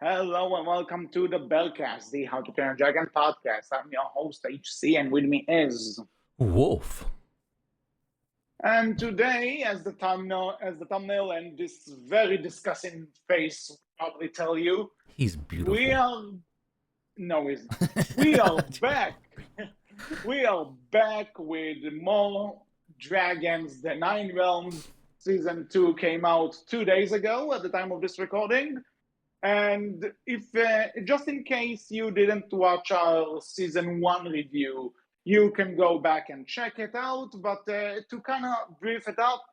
Hello and welcome to the Berkcast, the How to Train a Dragon podcast. I'm your host HC, and with me is. Wolf. And today, as the thumbnail and this very disgusting face probably tell you, He's we beautiful. are. No, he's not. We are back. We are back with more dragons. The Nine Realms season 2 came out 2 days ago at the time of this recording. And if just in case you didn't watch our season 1 review, you can go back and check it out. But to kind of brief it up,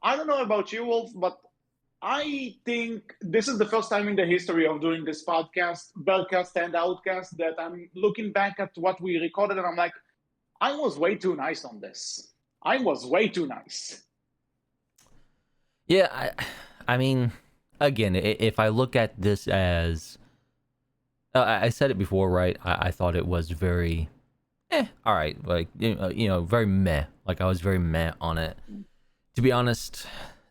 I don't know about you, Wolf, but I think this is the first time in the history of doing this podcast, Berkcast and Outcast, that I'm looking back at what we recorded and I'm like, I was way too nice on this. I was way too nice. Yeah, I mean, again, if I look at this as, I said it before, right? I thought it was very, all right, like very meh. Like I was very meh on it. To be honest,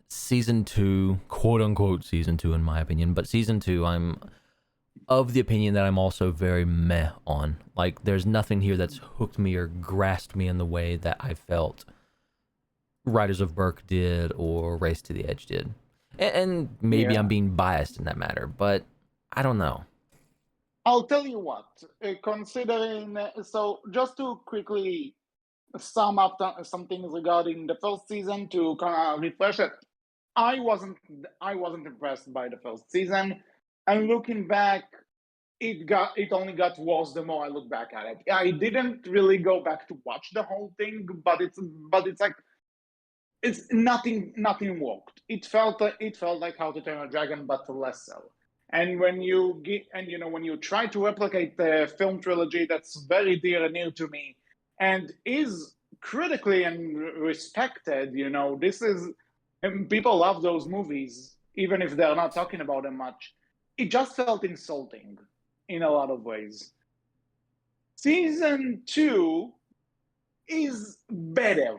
season 2, quote unquote season 2, in my opinion, but season 2, I'm of the opinion that I'm also very meh on. Like, there's nothing here that's hooked me or grasped me in the way that I felt Riders of Berk did or Race to the Edge did. And maybe I'm Yeah. being biased in that matter, but I don't know. I'll tell you what, considering, so just to quickly sum up some things regarding the first season to kind of refresh it. I wasn't I wasn't impressed by the first season, and looking back, it only got worse the more I look back at it. I didn't really go back to watch the whole thing, but it's like it's nothing worked. It felt like How to Train a Dragon, but less so. And when you get and when you try to replicate the film trilogy that's very dear and near to me, and is critically and respected, this is and people love those movies, even if they're not talking about them much. It just felt insulting in a lot of ways. Season 2 is better.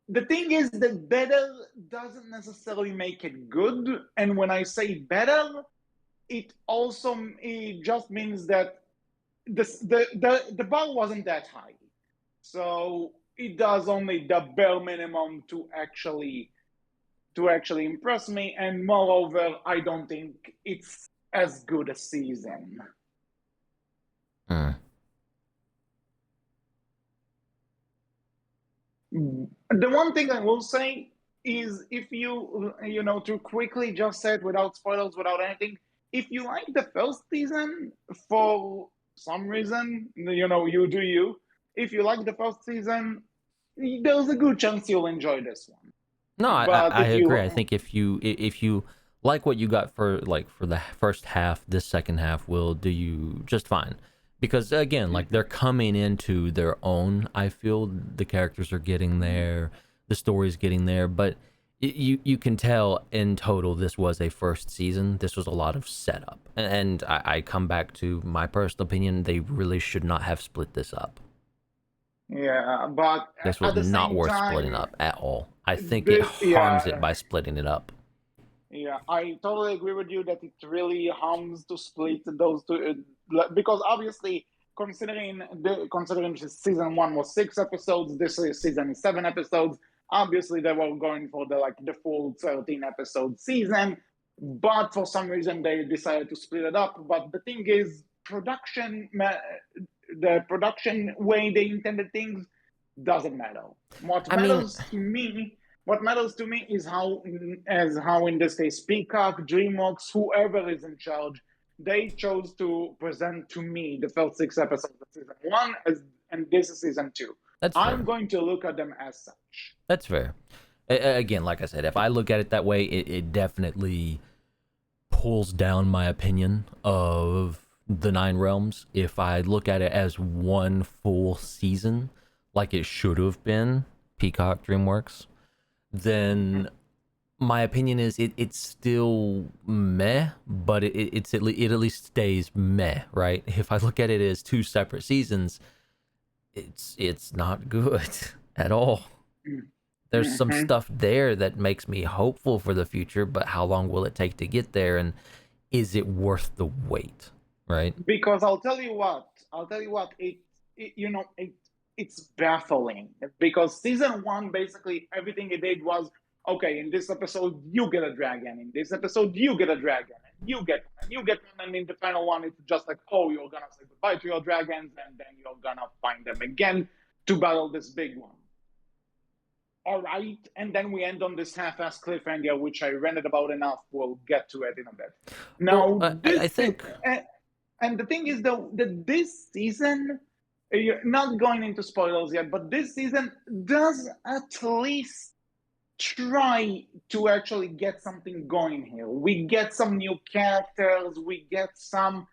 The thing is that better doesn't necessarily make it good, and when I say better, it just means that the bar wasn't that high, so it does only the bare minimum to actually impress me, and moreover, I don't think it's as good a season. Hmm. The one thing I will say is, if to quickly just say it without spoilers, without anything, if you like the first season for some reason, you do you. If you like the first season, there's a good chance you'll enjoy this one. No, But I if agree. you, I think if you like what you got for the first half, this second half will do you just fine. Because again, like they're coming into their own. I feel the characters are getting there, the story's getting there, but you can tell in total this was a first season. This was a lot of setup, and I come back to my personal opinion. They really should not have split this up. yeah, but This was at the not same worth splitting time, up at all. I think it this, harms it yeah, by splitting it up. yeah, I totally agree with you that it really harms to split those two, because obviously, considering season 1 was 6 episodes, this season is 7 episodes. Obviously, they were going for the full 13 episode season, but for some reason they decided to split it up. But the thing is, the production way they intended things doesn't matter. What I mean, matters to me what matters to me is how in this case Peacock, DreamWorks, whoever is in charge, they chose to present to me the first 6 episodes of season 1 and this is season 2. that's I'm fair. going to look at them as such. That's fair. Again, like I said, if I look at it that way, it definitely pulls down my opinion of the Nine Realms. If I look at it as one full season, like it should have been, Peacock DreamWorks, then my opinion is it's still meh, but it at least stays meh, right? If I look at it as two separate seasons, it's not good at all. There's some Mm-hmm. stuff there that makes me hopeful for the future, but how long will it take to get there? And is it worth the wait, right? Because it's baffling because season one, basically everything it did was, okay, in this episode you get a dragon, in this episode you get a dragon, and you get one, and you get one, and in the final one it's just like, oh, you're gonna say goodbye to your dragons, and then you're gonna find them again to battle this big one. All right, and then we end on this half-ass cliffhanger, which I ranted about enough. We'll get to it in a bit. Now, I think, and the thing is, though, that this season, you're not going into spoilers yet, but this season does at least try to actually get something going here. We get some new characters, we get some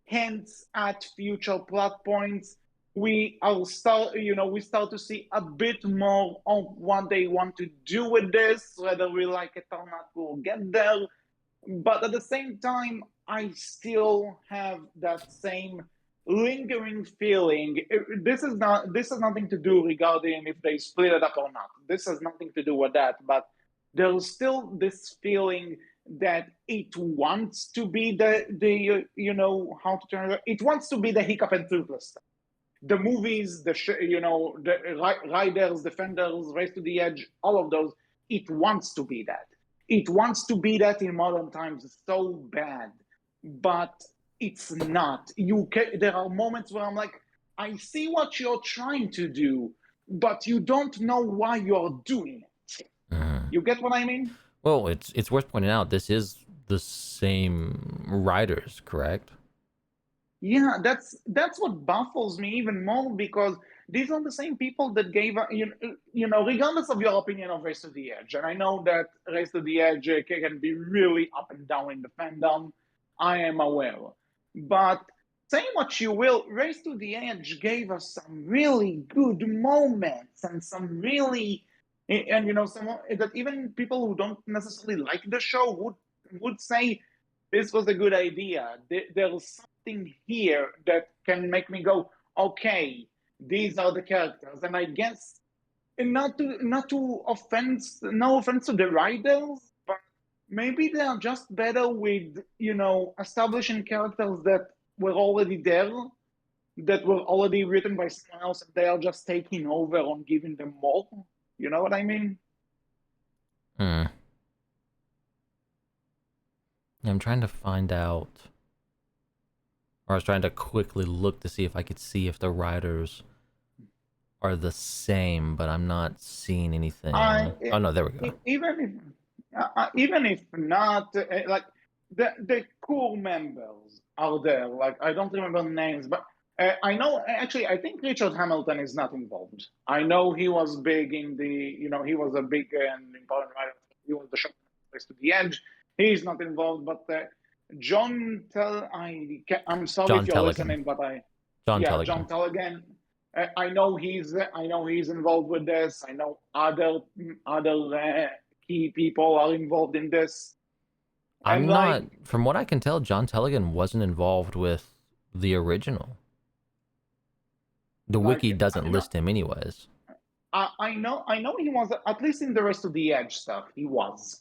hints at future plot points. We start to see a bit more of what they want to do with this, whether we like it or not, we'll get there. But at the same time, I still have that same lingering feeling. This is nothing to do regarding if they split it up or not. This has nothing to do with that. But there's still this feeling that it wants to be the how to turn it. It wants to be the Hiccup and Toothless stuff. The movies, the Riders, Defenders, Race to the Edge, all of those. It wants to be that. It wants to be that in modern times so bad, but it's not. There are moments where I'm like, I see what you're trying to do, but you don't know why you're doing it. You get what I mean? Well, it's worth pointing out this is the same writers, correct? Yeah, that's what baffles me even more, because these are the same people that gave regardless of your opinion of Race to the Edge, and I know that Race to the Edge can be really up and down in the fandom. I am aware, but say what you will, Race to the Edge gave us some really good moments and some really, and some that even people who don't necessarily like the show would say this was a good idea. There's something here that can make me go, okay, these are the characters. And I guess, and no offense to the writers, but maybe they are just better with establishing characters that were already there, that were already written by someone else, and they are just taking over on giving them more. You know what I mean? I'm trying to find out, or I was trying to quickly look to see if I could see if the writers are the same, but I'm not seeing anything. Oh no, there we go. Even if not, like the core members are there. Like, I don't remember the names, but I know, actually, I think Richard Hamilton is not involved. I know he was big in he was a big and important writer. He was the showman to the Edge. He's not involved, but I'm sorry John if you're Tellegen. listening, but John Tellegen. I know he's involved with this. I know other key people are involved in this. I'm not, from what I can tell, John Tellegen wasn't involved with the original. The wiki doesn't list him anyways. I know he was, at least in the Rest of the Edge stuff, he was.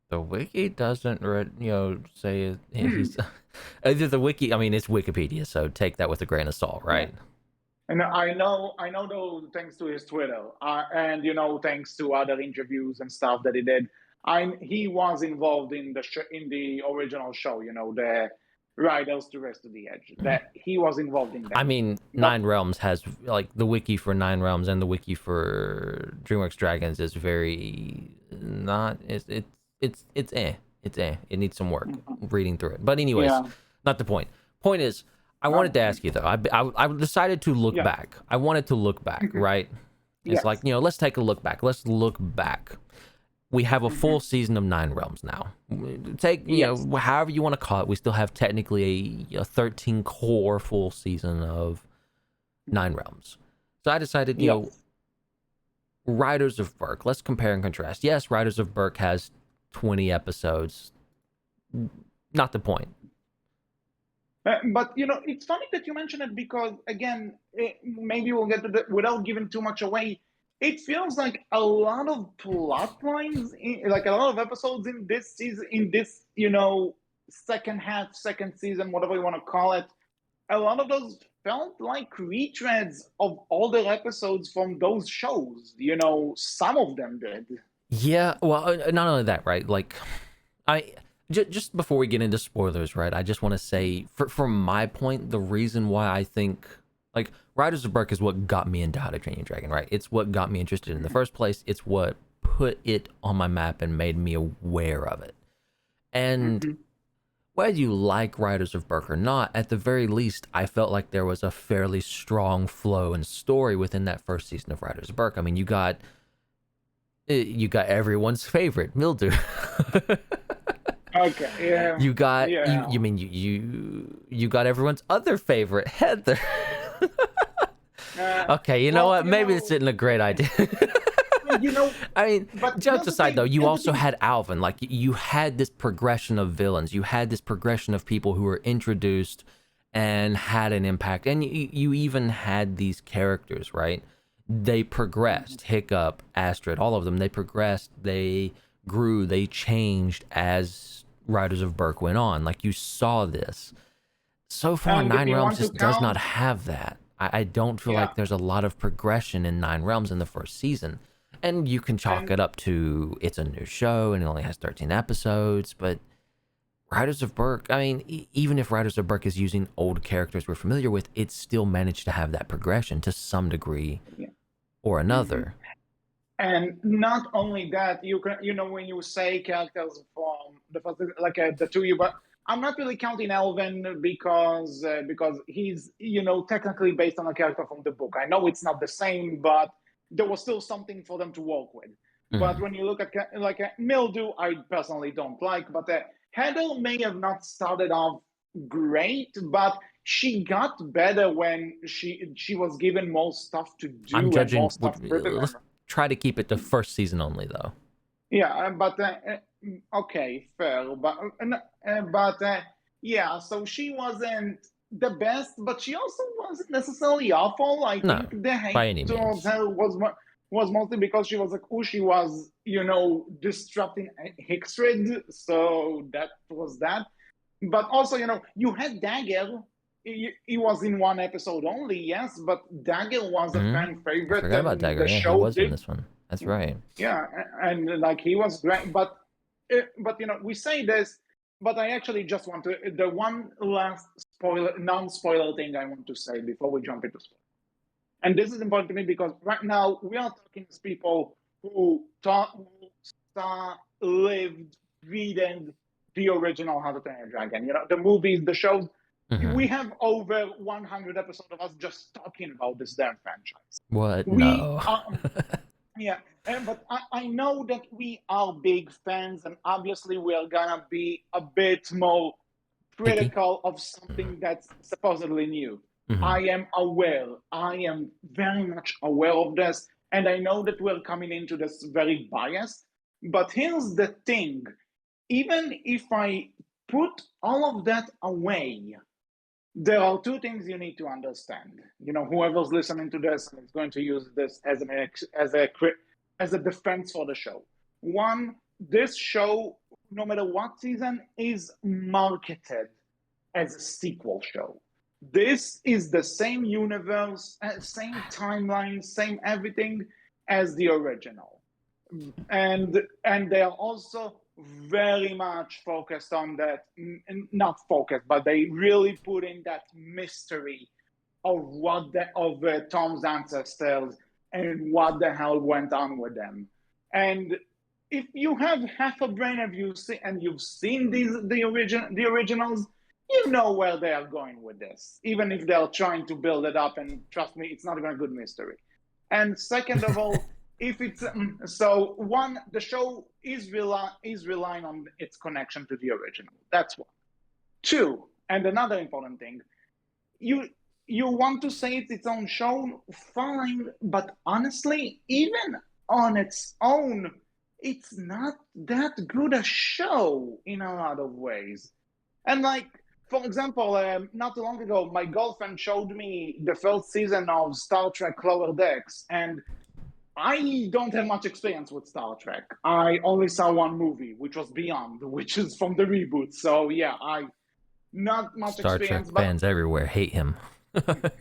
The wiki doesn't, say he's either the wiki. I mean, it's Wikipedia, so take that with a grain of salt, right? Yeah. And I know though, thanks to his Twitter, and thanks to other interviews and stuff that he did, he was involved in the original show. The Riders to Rest of the Edge. That he was involved in that. I mean, Nine Realms has, like, the wiki for Nine Realms and the wiki for DreamWorks Dragons is very not. It's it needs some work reading through it. But anyways, not the point. Point is, I wanted to ask you though. I decided to look back. I wanted to look back, right? It's like, let's take a look back. Let's look back. We have a full season of Nine Realms now. Take, however you want to call it. We still have technically a 13 core full season of Nine Realms. So I decided, Riders of Berk. Let's compare and contrast. Yes, Riders of Berk has 20 episodes. Not the point. But it's funny that you mention it, because again, maybe we'll get to without giving too much away. it feels like a lot of plot lines, like a lot of episodes in this season, in this, second half, second season, whatever you want to call it. A lot of those felt like retreads of older episodes from those shows. Some of them did. Yeah, well, not only that, right? Like, just before we get into spoilers, right? I just want to say, from my point, the reason why I think like Riders of Berk is what got me into How to Train Your Dragon, right? It's what got me interested in the first place. It's what put it on my map and made me aware of it. And Mm-hmm. whether you like Riders of Berk or not, at the very least, I felt like there was a fairly strong flow and story within that first season of Riders of Berk. I mean, you got everyone's favorite Mildew. Okay, yeah, You got yeah. you got everyone's other favorite Heather. Okay, you know Well, what? Maybe this isn't a great idea. you know, I mean, but jokes here's the aside, though, thing. you Here's the also thing. had Alvin. Like, you had this progression of villains. You had this progression of people who were introduced and had an impact. And you even had these characters, right? They progressed. Hiccup, Astrid, all of them. They progressed. They grew. They changed as Riders of Berk went on. Like, you saw this. So far, And if Nine you Realms want to just does not count, have that. I don't feel yeah, like there's a lot of progression in Nine Realms in the first season. And you can chalk and it up to it's a new show and it only has 13 episodes, but Riders of Berk, I mean, even if Riders of Berk is using old characters we're familiar with, it still managed to have that progression to some degree yeah. or Hmm. another. And not only that, you can, when you say characters from the first, like the two you, but I'm not really counting Elvin because he's, technically based on a character from the book. I know it's not the same, but there was still something for them to work with. But Mm-hmm. when you look at like Mildew, I personally don't like, but Heather may have not started off great, but she got better when she was given more stuff to I'm do and more judging, stuff written on let's try to keep it to first season only, though. yeah, but okay, fair. But yeah, so she wasn't the best, but she also wasn't necessarily awful. I No, think the by hate any towards means. her was mostly because she was like who she was, disrupting Hicksrid. So that was that. But also, you had Dagger. He was in one episode only, yes, but Dagger was a Mm-hmm. fan I favorite, forgot about and Dagger. the Yeah, he show was in did. this one. That's right. Yeah, and like he was great, but we say this, but I actually just want to the one last non-spoiler thing I want to say before we jump into spoilers. And this is important to me because right now we are talking to people who lived, breathed the original How to Train Your Dragon. The movies, the shows. Mm-hmm. We have over 100 episodes of us just talking about this damn franchise. What? We No. are yeah, but I know that we are big fans, and obviously we are gonna be a bit more Picky? critical of something that's supposedly new. Mm-hmm. I am aware. I am very much aware of this, and I know that we're coming into this very biased. But here's the thing: even if I put all of that away, there are two things you need to understand. Whoever's listening to this and is going to use this as a defense for the show. One, this show, no matter what season, is marketed as a sequel show. This is the same universe, same timeline, same everything as the original, and they are also very much focused on that, not focused, but they really put in that mystery of Tom's ancestors and what the hell went on with them. And if you have half a brain of you see, and you've seen the originals, you know where they are going with this, even if they're trying to build it up. And trust me, it's not even a good mystery. And second of all, if it's so one, the show is relying on its connection to the original. That's one. Two, and another important thing, you you want to say it's its own show, fine, but honestly, even on its own, it's not that good a show in a lot of ways. And like, for example, not too long ago, my girlfriend showed me the first season of Star Trek Lower Decks, and I don't have much experience with Star Trek. I only saw one movie, which was Beyond, which is from the reboot. So yeah, I not much Star Trek experience, but fans everywhere hate him.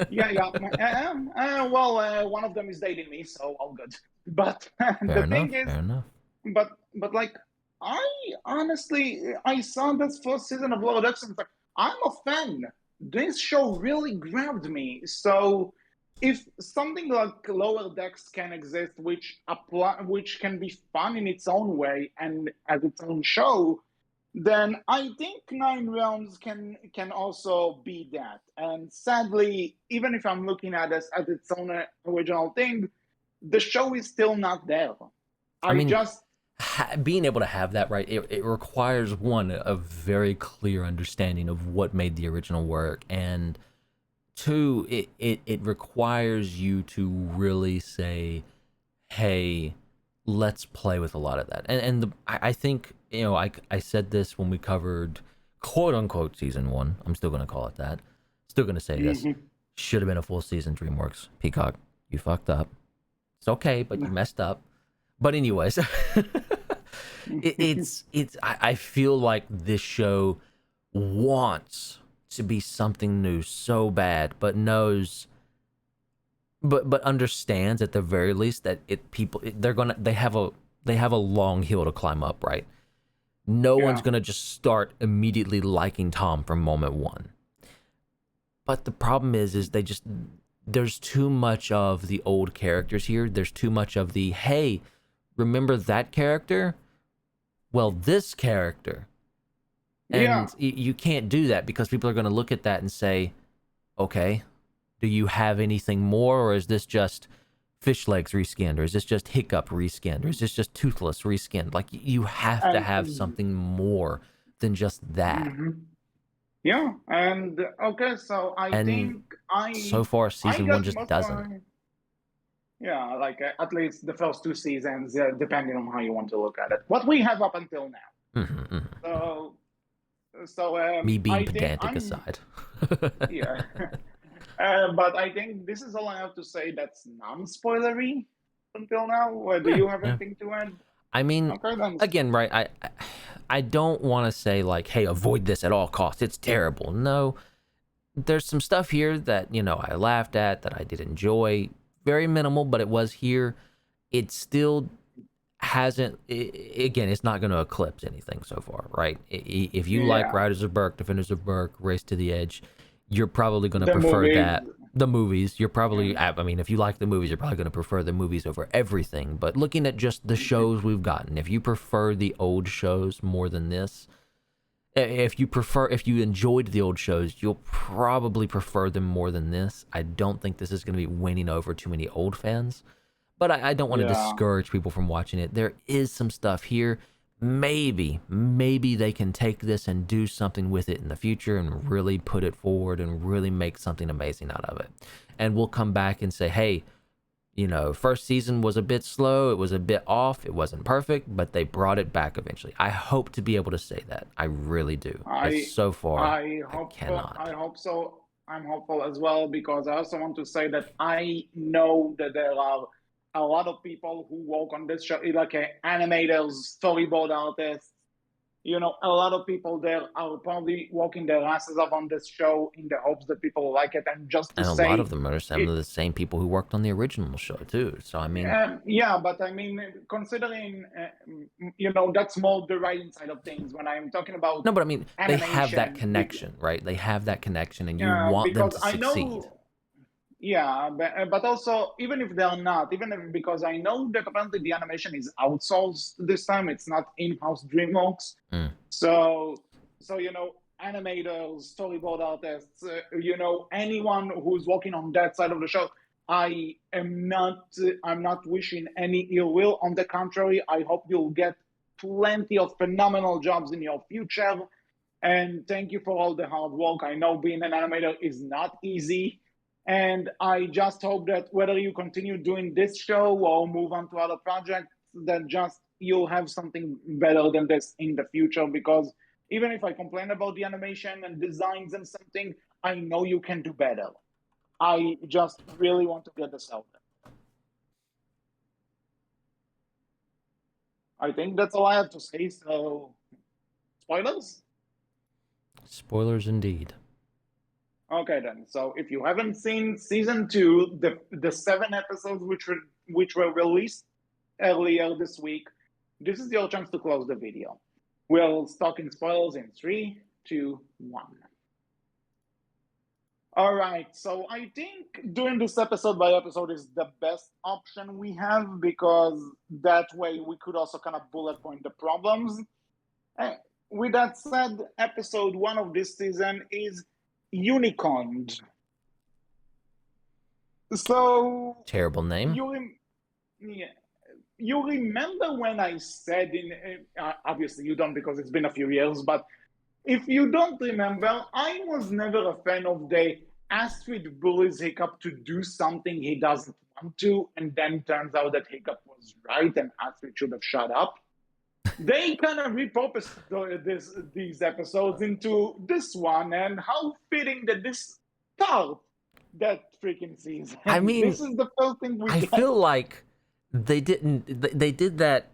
yeah, yeah. One of them is dating me, so all good. But Fair the enough. thing is, Fair enough. but like, I honestly, I saw this first season of Lower Decks and it's like, I'm a fan. This show really grabbed me. So if something like Lower Decks can exist, which can be fun in its own way and as its own show, then I think Nine Realms can also be that. And sadly, even if I'm looking at this as its own original thing, the show is still not there. I I mean, just being able to have that right, it requires one a very clear understanding of what made the original work, and two, it requires you to really say, hey, let's play with a lot of that. I think, I said this when we covered quote unquote season one. I'm still gonna call it that. Still gonna say this. mhm. Should have been a full season. DreamWorks, Peacock, you fucked up. It's okay, but you messed up. But anyways, I feel like this show wants to be something new so bad, but knows, but understands at the very least that they have a long hill to climb up, right? No one's Yeah. gonna just start immediately liking Tom from moment one. But the problem is there's too much of the old characters here. There's too much of the, hey, remember that character? Well, this character. Yeah. And you can't do that because people are going to look at that and say, okay, do you have anything more? Or is this just fish legs reskinned? Or is this just hiccup reskinned? Or is this just toothless reskinned? Like, you have to And have something more than just that. mhm. Yeah. And okay, so I And think so far, I season one got just most of doesn't. my yeah, like at least the first two seasons, depending on how you want to look at it. What we have up until now. Hmm. So so Me being I think pedantic I'm aside. yeah. But I think this is all I have to say that's non-spoilery until now. Do Yeah, you have yeah. anything to add? I mean, Okay, then. again, right? I don't want to say like, hey, avoid this at all costs. It's terrible. No, there's some stuff here that I laughed at, that I did enjoy. Very minimal, but it was here. It still hasn't. Again, it's not going to eclipse anything so far, right? If you like Yeah, Riders of Berk, Defenders of Berk, Race to the Edge, you're probably going to the prefer movies. that. The movies, you're Yeah. probably, I mean, if you like the movies, you're probably going to prefer the movies over everything. But looking at just the shows we've gotten, if you prefer the old shows more than this, if you enjoyed the old shows, you'll probably prefer them more than this. I don't think this is going to be winning over too many old fans, but I don't want to Yeah. discourage people from watching it. There is some stuff here. Maybe they can take this and do something with it in the future and really put it forward and really make something amazing out of it. And we'll come back and say, hey, first season was a bit slow. It was a bit off. It wasn't perfect, but they brought it back eventually. I hope to be able to say that. I really do. But I so far, I I hope cannot. I hope so. I'm hopeful as well because I also want to say that I know that there are a lot of people who work on this show, like animators, storyboard artists. A lot of people there are probably working their asses off on this show in the hopes that people like it. And just to And a lot of say, them are some it, of the same people who worked on the original show, too. So, I mean, yeah, but I mean, considering, that's more the writing side of things. When I'm talking about no, but I mean, they have that animation, connection, right? They have that connection, and you want them because to I succeed. know, yeah, but also even if they're not, even if, because I know that apparently the animation is outsourced this time, it's not in-house DreamWorks. Mm. So, animators, storyboard artists, anyone who's working on that side of the show, I'm not wishing any ill will. On the contrary, I hope you'll get plenty of phenomenal jobs in your future. And thank you for all the hard work. I know being an animator is not easy. And I just hope that whether you continue doing this show or move on to other projects, that just you'll have something better than this in the future. Because even if I complain about the animation and designs and something, I know you can do better. I just really want to get this out there. I think that's all I have to say. So, spoilers? Spoilers indeed. Okay then. So if you haven't seen season two, the 7 episodes which were released earlier this week, this is your chance to close the video. We'll start in spoilers in 3, 2, 1. All right. So I think doing this episode by episode is the best option we have, because that way we could also kind of bullet point the problems. With that said, episode 1 of this season is Unicorn. So Terrible name. yeah, you remember when I said obviously you don't because it's been a few years, but if you don't remember, I was never a fan of the Astrid bullies Hiccup to do something he doesn't want to, and then turns out that Hiccup was right and Astrid should have shut up. They kind of repurposed these episodes into this one, and how fitting that this start that freaking season. I mean, this is the first thing we I get. feel like they did that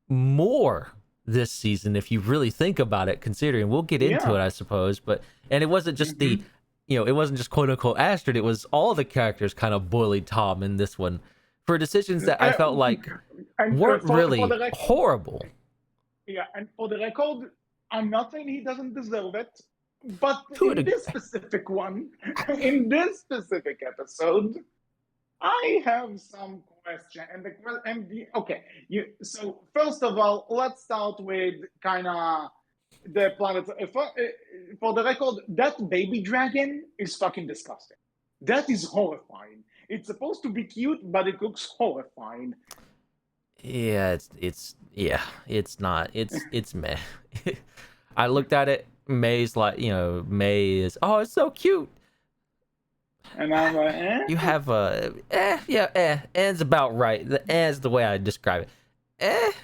more this season if you really think about it, considering we'll get into it, I suppose. And it wasn't just it wasn't just quote unquote Astrid, it was all the characters kind of bullied Tom in this one for decisions that I felt like weren't really horrible. Yeah, and for the record, I'm not saying he doesn't deserve it, but in this specific one, in this specific episode, I have some question. So first of all, let's start with kind of the planet. For the record, that baby dragon is fucking disgusting. That is horrifying. It's supposed to be cute, but it looks horrifying. Yeah, it's not. It's meh. I looked at it. May's like, May is, oh, it's so cute. And I'm like, You have eh's about right. The eh's the way I describe it.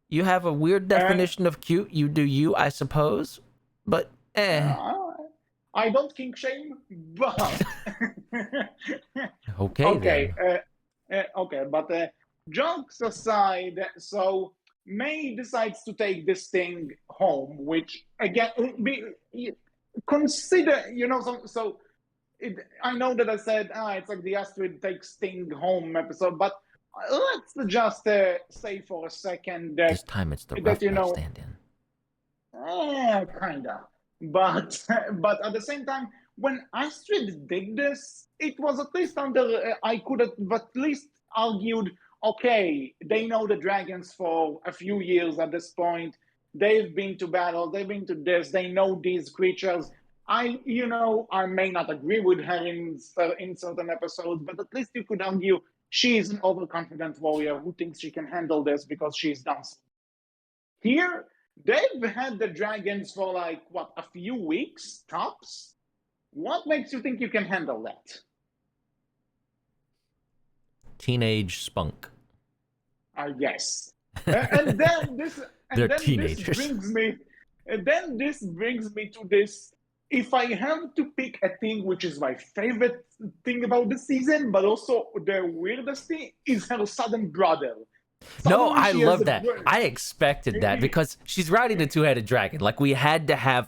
You have a weird definition of cute. You do you, I suppose. But I don't kink shame, but okay. Okay, but jokes aside, so May decides to take this thing home, which again, consider, I know that I said, it's like the Astrid takes thing home episode, but let's just say for a second that this time it's the rough stand-in. Kinda. But at the same time, when Astrid did this, it was at least I could have at least argued, okay, they know the dragons for a few years at this point. They've been to battle, they've been to this, they know these creatures. I may not agree with her in certain episodes, but at least you could argue she's an overconfident warrior who thinks she can handle this because she's done so. Here, they've had the dragons for a few weeks, tops? What makes you think you can handle that? Teenage spunk. Yes. And then this teenagers. This brings me to this. If I have to pick a thing which is my favorite thing about the season, but also the weirdest thing, is her sudden brother. No, I love that. I expected that because she's riding a two-headed dragon. Like, we had to have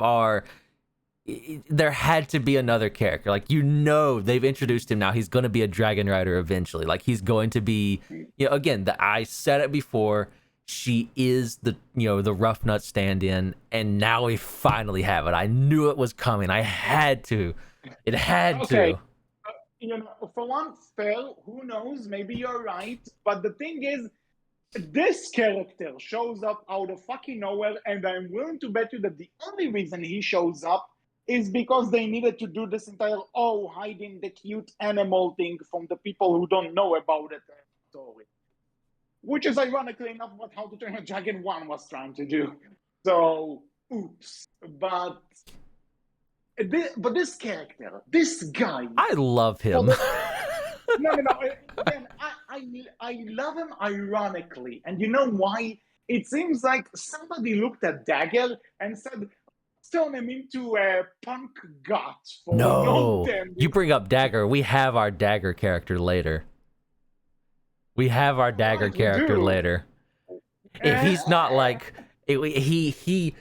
there had to be another character. Like, they've introduced him now. He's going to be a dragon rider eventually. Like, he's going to be, again, I said it before. She is the rough nut stand-in, and now we finally have it. I knew it was coming. I had to. It had to. For one, fair. Who knows? Maybe you're right. But the thing is, this character shows up out of fucking nowhere, and I'm willing to bet you that the only reason he shows up is because they needed to do this entire hiding the cute animal thing from the people who don't know about it story. Which is ironically enough what How to Train a Dragon 1 was trying to do. So, oops. But this character, this guy, I love him. No. Again, I love him ironically. And you know why? It seems like somebody looked at Dagger and said, turn him into a punk goth. No, you bring up Dagger. We have our Dagger character later. We have our dagger Right, we character do. later. If he's not Uh, like he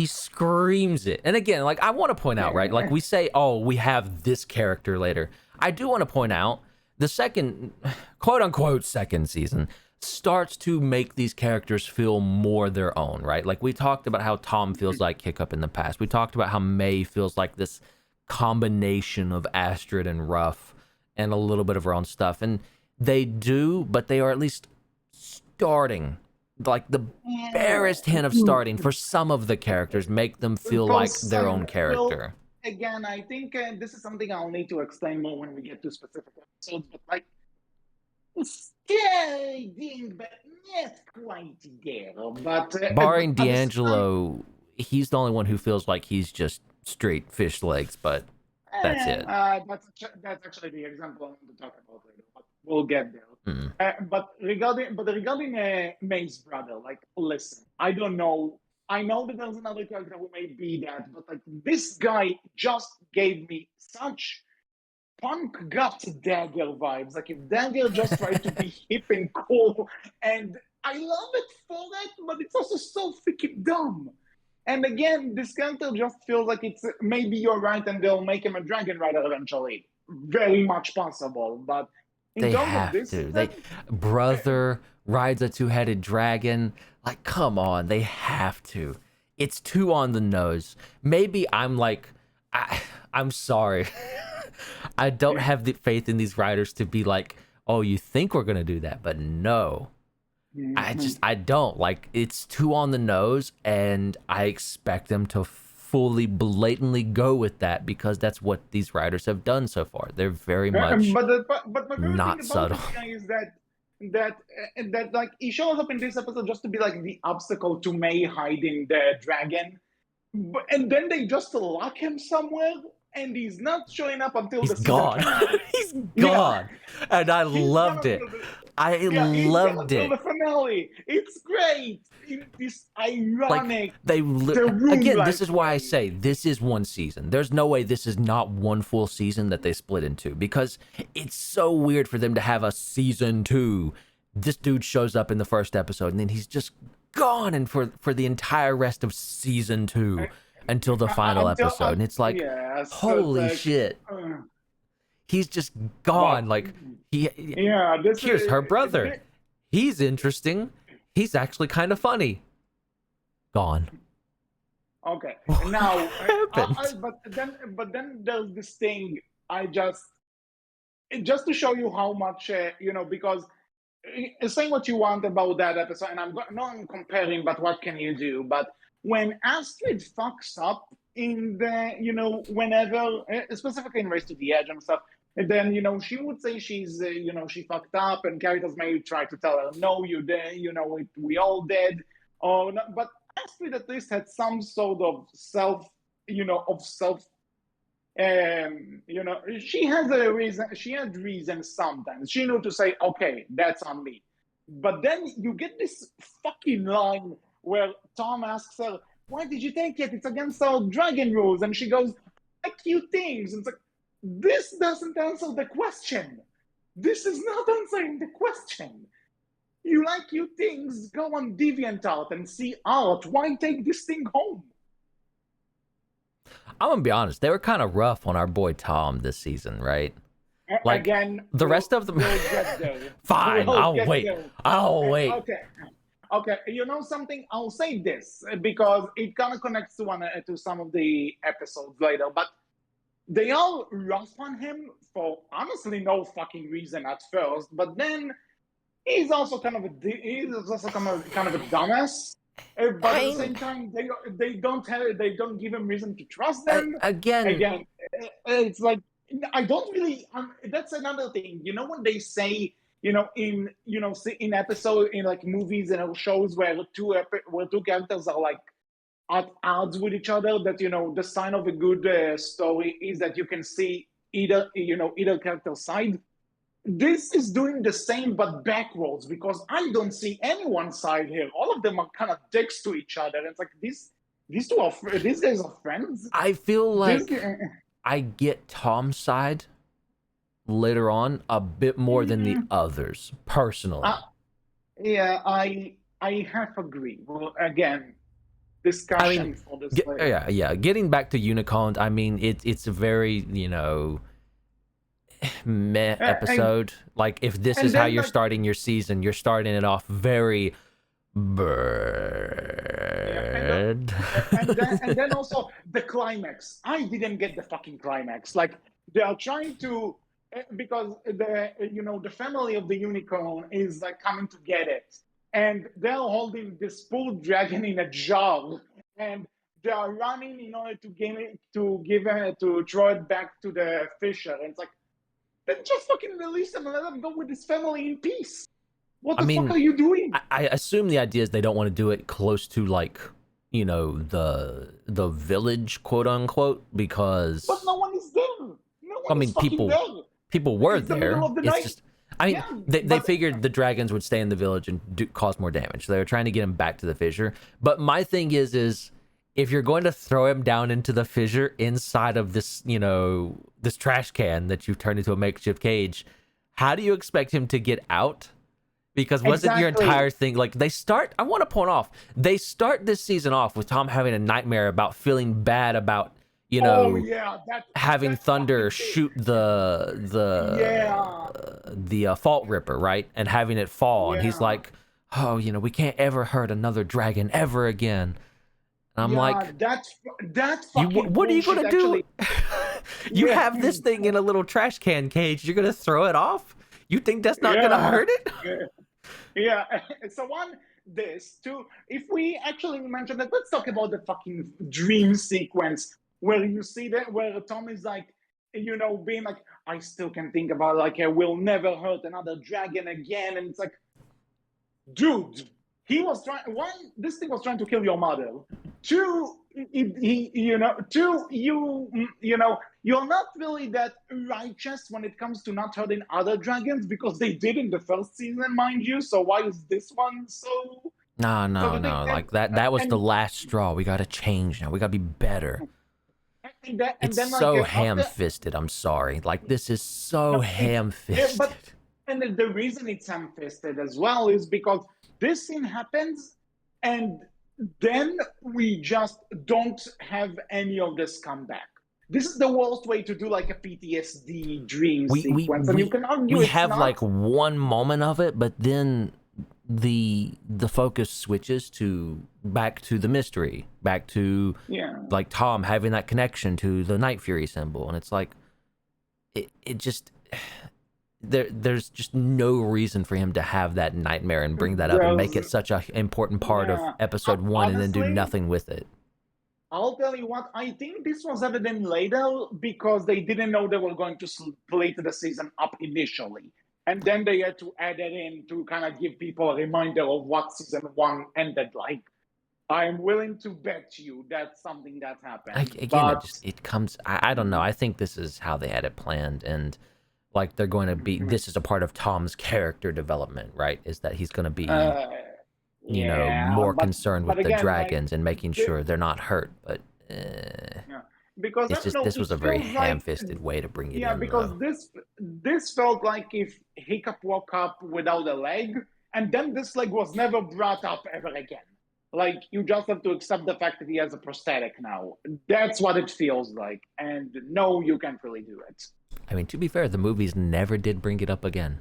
screams it. And again, like I want to point out, right? Like we say, oh, we have this character later. I do want to point out the second, quote unquote, second season starts to make these characters feel more their own, right? Like we talked about how Tom feels like Hiccup in the past. We talked about how May feels like this combination of Astrid and Ruff and a little bit of her own stuff. And they do, but they are at least starting, like the barest hint of starting for some of the characters, make them feel for like their some, own well, character. again, I think this is something I'll need to explain more when we get to specific episodes. But like, starting, but not quite there. Barring At the same, D'Angelo, he's the only one who feels like he's just straight fish legs, but that's it. that's actually the example I want to talk about later. But we'll get there. Mm. Regarding May's brother, like, listen, I don't know. I know that there's another character who may be that, but like this guy just gave me such punk gut Dagger vibes. Like if Dagger just tried to be hip and cool, and I love it for that, but it's also so freaking dumb. And again, this character just feels like it's maybe you're right, and they'll make him a dragon rider eventually. Very much possible, but in They terms of have this to. season, Brother rides a two-headed dragon. Like, come on, they have to. It's too on the nose. Maybe I'm sorry. I don't have the faith in these writers to be like, oh, you think we're gonna do that, but no. I don't. Like, it's too on the nose, and I expect them to fully blatantly go with that because that's what these writers have done so far. They're very much but my favorite thing not about subtle. this guy is that like he shows up in this episode just to be like the obstacle to May hiding the dragon, and then they just lock him somewhere, and he's not showing up until He's the season gone. finale. He's Yeah, gone. And I he's gone loved it. until the I yeah he's gone loved until it. the finale. It's great. This Like ironic, the again, room-like this is why I way. say this is one season. There's no way this is not one full season that they split into because it's so weird for them to have a season 2. This dude shows up in the first episode and then he's just gone and for the entire rest of season 2 until the final episode. And it's like, Yeah, so it's holy like. shit. Uh, He's just but gone. Like he yeah, this here's her is brother. He's interesting. He's actually kind of funny. Gone. okay. What Now, happened? but then there's this thing. I just to show you how much because saying what you want about that episode, and I'm comparing, but what can you do? But when Astrid fucks up in the whenever, specifically in Race to the Edge and stuff. And then she would say she's she fucked up, and characters may try to tell her, no, you did, we all did, or no, but Astrid at least had some sort of self. She has a reason. She had reasons sometimes. She knew to say, okay, that's on me. But then you get this fucking line where Tom asks her, why did you take it? It's against our dragon rules. And she goes, I like cute things. And it's like, this doesn't answer the question. This is not answering the question. You like cute things, go on DeviantArt and see art. Why take this thing home? I'm gonna be honest. They were kind of rough on our boy Tom this season, right? Like Again, the rest of them. we'll get there. Fine, We'll I'll get wait. there. I'll wait. Okay. You know something? I'll say this because it kind of connects to some of the episodes later. But they all rough on him for honestly no fucking reason at first. But then he's also kind of a dumbass. But at the same time, they don't give him reason to trust them. Again, It's like I don't really. That's another thing. When they say in episode in like movies and shows where two characters are like at odds with each other, that the sign of a good story is that you can see either character's side. This is doing the same but backwards because I don't see anyone's side here. All of them are kind of dicks to each other. It's like these guys are friends. I feel like I get Tom's side. later on a bit more than the Mm, others, personally. yeah, I half agree. Well, again, I mean, discussion for this later. yeah. Getting back to Unicorn, I mean, it's a very meh And episode. Like, if this is and how then you're like starting your season, you're starting it off very yeah, bird. and then also the climax. I didn't get the fucking climax. Like they are trying to because the family of the unicorn is like coming to get it, and they're holding this poor dragon in a jar, and they are running in order to give it to throw it back to the fisher. And it's like then just fucking release them and let them go with his family in peace. What I the fuck mean, are you doing? I assume the idea is they don't want to do it close to, like, the village, quote unquote, But because no one is there. No I one is mean, fucking there. people were It's the middle there. of the It's night. just, I mean, Yeah, they but figured the dragons would stay in the village and cause more damage. So they were trying to get him back to the fissure. But my thing is if you're going to throw him down into the fissure inside of this, this trash can that you've turned into a makeshift cage, how do you expect him to get out? Because wasn't your exactly. entire thing like I want to point off, they start this season off with Tom having a nightmare about feeling bad about, you Oh know, yeah, having that Thunder fucking thing. shoot Yeah, the Fault Ripper, right? And having it fall, and he's yeah, like, "Oh, we can't ever hurt another dragon ever again." And I'm yeah. like, That "You fucking what are you bullshit. gonna do? Actually, You yeah, have this thing in a little trash can cage. You're gonna throw it off? You think that's not gonna yeah, hurt it?" yeah. Yeah. So one, this two. If we actually mention that, let's talk about the fucking dream sequence where you see that where Tom is like, being like, I still can think about like, I will never hurt another dragon again, and it's like, dude, he was trying. One, this thing was trying to kill your mother. Two, two, you're not really that righteous when it comes to not hurting other dragons because they did in the first season, mind you. So why is this one so? No, So no, the thing, no. Like that was the and last straw. We gotta change now. We gotta be better. and It's then like so after ham-fisted. I'm sorry. Like, this is so no, ham-fisted. but and the reason it's ham-fisted as well is because this scene happens, and then we just don't have any of this come back. This is the worst way to do like a PTSD dream We we sequence, and you we can argue we it's have not. like one moment of it, but then the focus switches to back to the mystery, back to Yeah, like Tom having that connection to the Night Fury symbol, and it's like it just there's just no reason for him to have that nightmare and bring that up and make there's it such a important part of yeah. episode one and then do Honestly, nothing with it. I'll tell you what, I think this was evident later because they didn't know they were going to split the season up initially. And then they had to add it in to kind of give people a reminder of what season one ended like. I'm willing to bet you that's something that happened. Again, But it comes. I don't know. I think this is how they had it planned, and like they're going to be. This is a part of Tom's character development, right? Is that he's going to be, uh, yeah, more concerned but with the again, like dragons and making the, sure they're not hurt. But yeah, because I it's don't just know, this it was a very feels like ham-fisted way to bring it yeah, in, because though. this felt like if Hiccup woke up without a leg, and then this leg was never brought up ever again. Like you just have to accept the fact that he has a prosthetic now. That's what it feels like, and no, you can't really do it. I mean, to be fair, the movies never did bring it up again.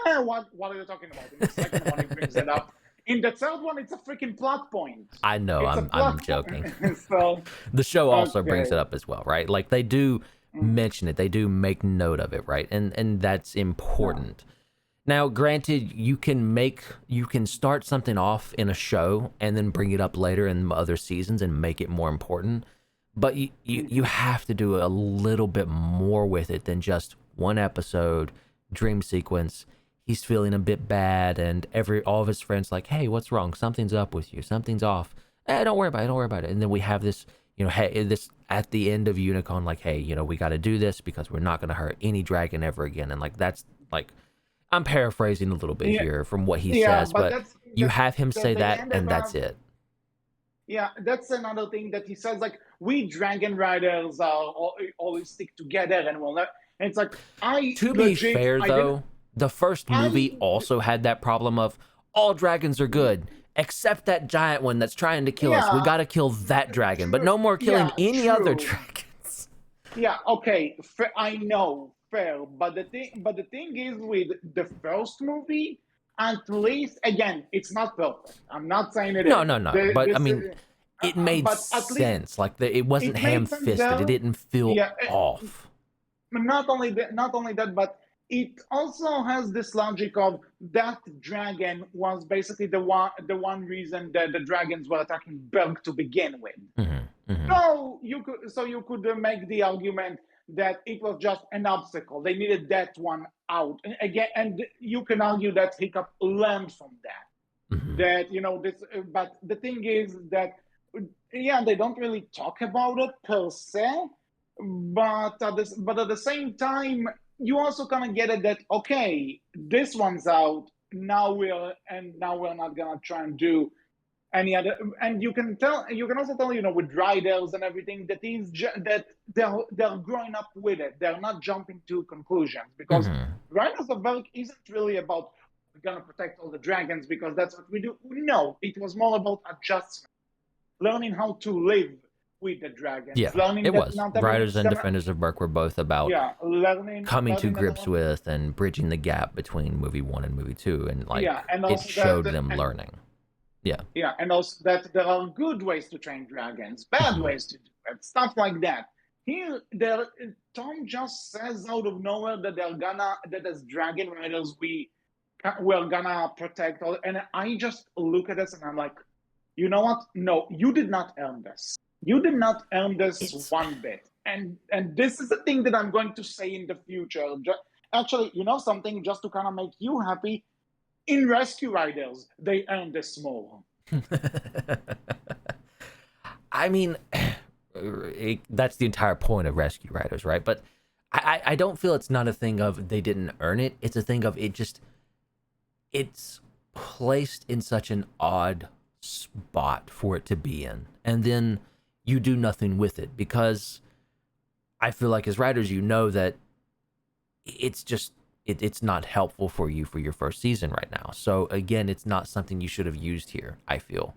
What are you talking about? In the second one, it brings it up. In the third one, it's a freaking plot point. I know. It's a I'm plot joking. point. So The show also brings it okay. up as well, right? Like they do mention it. They do make note of it, right? And that's Yeah. important. Now, granted, you can start something off in a show and then bring it up later in other seasons and make it more important. But you have to do a little bit more with it than just one episode, dream sequence. He's feeling a bit bad, and all of his friends like, hey, what's wrong? Something's up with you. Something's off. Don't worry about it. Don't worry about it. And then we have this, hey, this at the end of Unicorn, like, hey, we got to do this because we're not going to hurt any dragon ever again. And like that's like I'm paraphrasing a little bit Yeah, here from what he yeah, says, but but that's you have him that say they that, ended and that's up. it. Yeah, that's another thing that he says. Like we dragon riders are always stick together, and we'll not. And it's like, I To be legit, fair, I didn't, though, the first movie I, also had that problem of all dragons are good, except that giant one that's trying to kill us. We yeah, gotta kill that dragon, but true, no more killing yeah, any other true. dragons. Yeah, okay, I know, fair, but the thing is with the first movie, at least again, it's not perfect. I'm not saying it No, is. no, no. But I This, mean, it made but at least sense. Like it wasn't it made sense ham-fisted. It there. didn't feel Yeah, off. not only that, but it also has this logic of that dragon was basically the one reason that the dragons were attacking Berg to begin with. Hmm. So you could make the argument that it was just an obstacle. They needed that one out. And again, and you can argue that Hiccup learned from that. Hmm. That this, but the thing is that yeah, they don't really talk about it per se, but at the same time, you also kind of get it that okay, this one's out now we're not gonna try and do any other, and you can also tell with riders and everything that that they're growing up with it. They're not jumping to conclusions because Hmm. Riders of Berk isn't really about we're gonna protect all the dragons because that's what we do. No, it was more about adjustment, learning how to live with the dragons, Yeah, learning it that was. not Riders everything's and gonna, Defenders of Berk were both about yeah, coming to learning that grips with and bridging the gap between movie one and movie two, and yeah, like and it also that showed them learning. Yeah. yeah, and also that there are good ways to train dragons, bad Hmm. ways to do it, stuff like that. Here, there, Tom just says out of nowhere that that as dragon riders we're gonna protect all, and I just look at this and I'm like, you know what? No, you did not earn this. You did not earn this It's one bit. And this is the thing that I'm going to say in the future. Actually, you know something, just to kind of make you happy. In Rescue Riders, they earn this more. I mean, that's the entire point of Rescue Riders, right? But I don't feel it's not a thing of they didn't earn it. It's a thing of it's placed in such an odd spot for it to be in. And then you do nothing with it because I feel like as writers, you know that it's just it's not helpful for you for your first season right now. So again, it's not something you should have used here, I feel.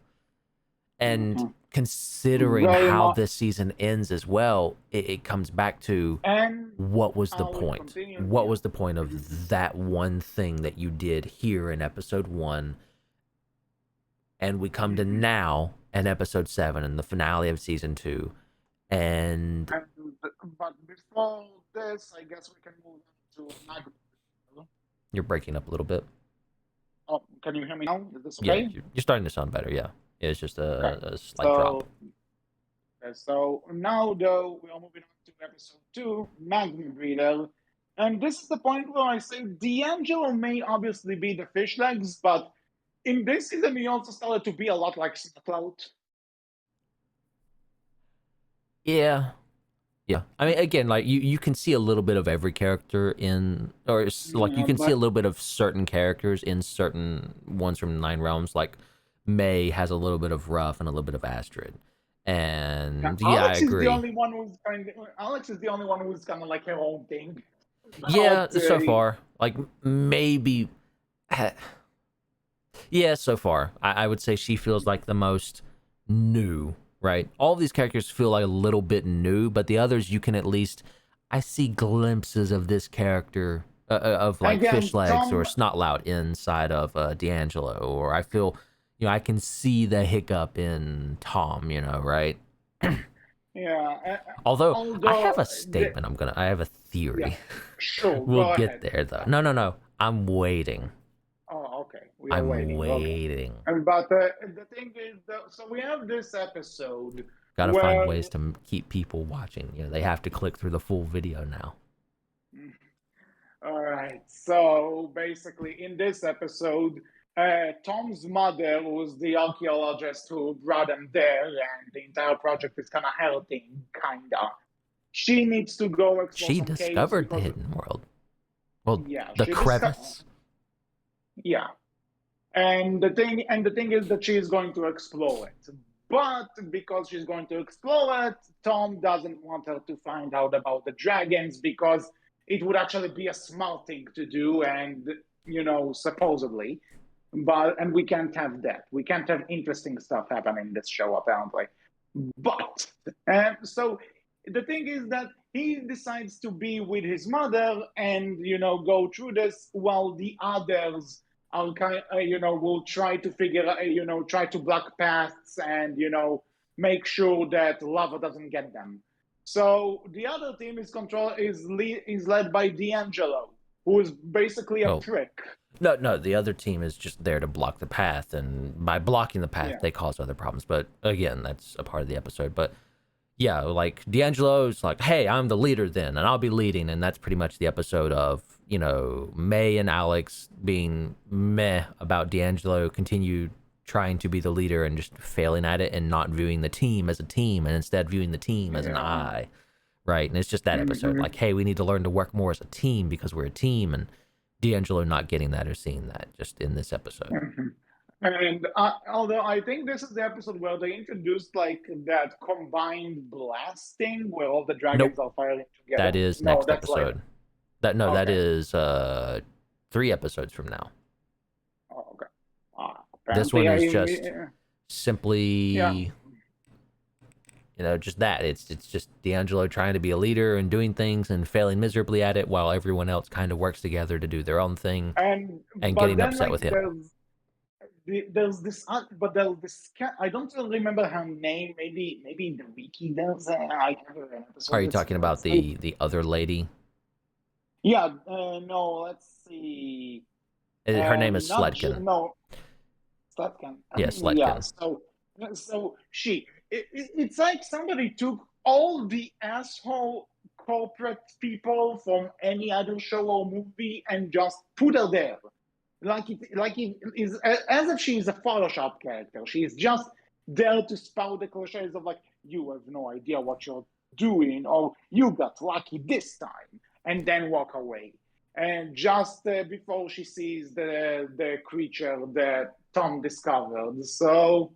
And Mhm. considering Very how much. this season ends as well, it comes back to And what was I the will point? continue. What Yeah. was the point Mhm. of that one thing that you did here in episode one? And we come to Mhm. now and episode seven and the finale of season two. And And, but before this, I guess we can move on to Magma. you're breaking up a little bit. Oh, can you hear me now? Is this Yeah, okay? you're starting to sound better. Yeah. Yeah, it's just Okay. a slight drop. So now, though, we are moving on to episode two, Magma Breeder. And this is the point where I say D'Angelo may obviously be the fish legs, but in this season, he also started to be a lot like Snotlout. Yeah. Yeah. I mean, again, like you can see a little bit of every character in, or like you Yeah, can see a but little bit of certain characters in certain ones from Nine Realms. Like May has a little bit of Ruff and a little bit of Astrid. yeah, And yeah, I agree. Alex is the only one who's kind of like her own thing. Yeah, But so far, like maybe, yeah, so far, I would say she feels like the most new, right? All these characters feel like a little bit new, but the others you can at least, I see glimpses of this character of like again, Fish Legs or Tom, Snotlout inside of D'Angelo, or I feel, I can see the hiccup in Tom, right? yeah, Although I have although, a statement, I have a yeah, theory. sure, We'll go get ahead. there though. No, no, no. I'm waiting. Oh, okay, we are I'm waiting. Okay. waiting. But the thing is, so we have this episode Gotta find where, ways to keep people watching. They have to click through the full video now. all right, so basically in this episode, Tom's mother, who's the archaeologist who brought him there, and the entire project is kind of helping, kinda. She needs to go explore She some caves discovered the because, hidden world. Well, yeah, the she discovered, crevice. yeah. And the thing is that she is going to explore it. But because she's going to explore it, Tom doesn't want her to find out about the dragons because it would actually be a smart thing to do, and supposedly, and we can't have that. We can't have interesting stuff happen in this show apparently. But so the thing is that he decides to be with his mother and go through this while the others are will try to figure try to block paths and make sure that lava doesn't get them. So the other team is led by D'Angelo, who is basically a Well, prick. no, the other team is just there to block the path, and by blocking the path, Yeah. they cause other problems. But again, that's a part of the episode. But yeah, like D'Angelo's like, hey, I'm the leader then, and I'll be leading, and that's pretty much the episode of May and Alex being meh about D'Angelo, continue trying to be the leader and just failing at it, and not viewing the team as a team, and instead viewing the team as an I, right? And it's just that episode, like, hey, we need to learn to work more as a team because we're a team, and D'Angelo not getting that or seeing that just in this episode. And although I think this is the episode where they introduced like that combined blasting where all the dragons are firing together. That is No, next that's episode. Later. That Okay. is 3 episodes from now. Oh, okay. This one Apparently is just simply Yeah. just that. It's just D'Angelo trying to be a leader and doing things and failing miserably at it, while everyone else kind of works together to do their own thing and and but getting then upset like with him. there's this I don't really remember her name. Maybe in the wiki there's I have an episode. Are you talking about the other lady? Yeah. No. Let's see. Her name is Not Sledkin. No. Sledkin. Yeah, Sledkin. Yeah. So it's like somebody took all the asshole corporate people from any other show or movie and just put her there. Like it is as if she is a Photoshop character. She is just there to spout the cliches of like, you have no idea what you're doing, or you got lucky this time, and then walk away. And just before she sees the creature that Tom discovered. So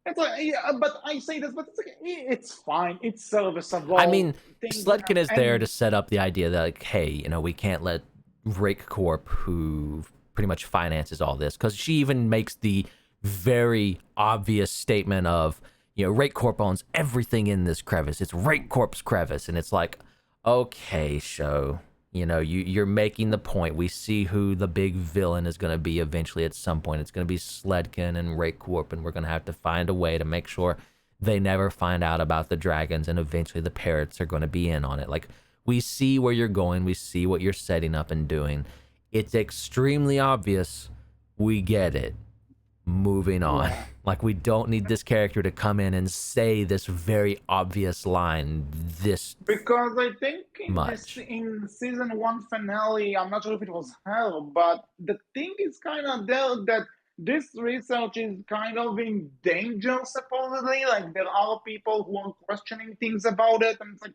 it's like, yeah, but I say this, but it's fine. It's serviceable. I mean, Things Sledkin is there and- to set up the idea that, like, hey, we can't let Rake Corp, who pretty much finances all this, because she even makes the very obvious statement of, Rake Corp owns everything in this crevice. It's Rake Corp's crevice. And it's like, okay, show, you're making the point. We see who the big villain is going to be eventually at some point. It's going to be Sledkin and Rake Corp, and we're going to have to find a way to make sure they never find out about the dragons, and eventually the parrots are going to be in on it. Like, we see where you're going. We see what you're setting up and doing. It's extremely obvious. We get it. Moving on. Yeah. Like, we don't need this character to come in and say this very obvious line because I think much. in season 1 finale, I'm not sure if it was her, but the thing is kind of there that this research is kind of in danger, supposedly. Like, there are people who are questioning things about it, and it's like,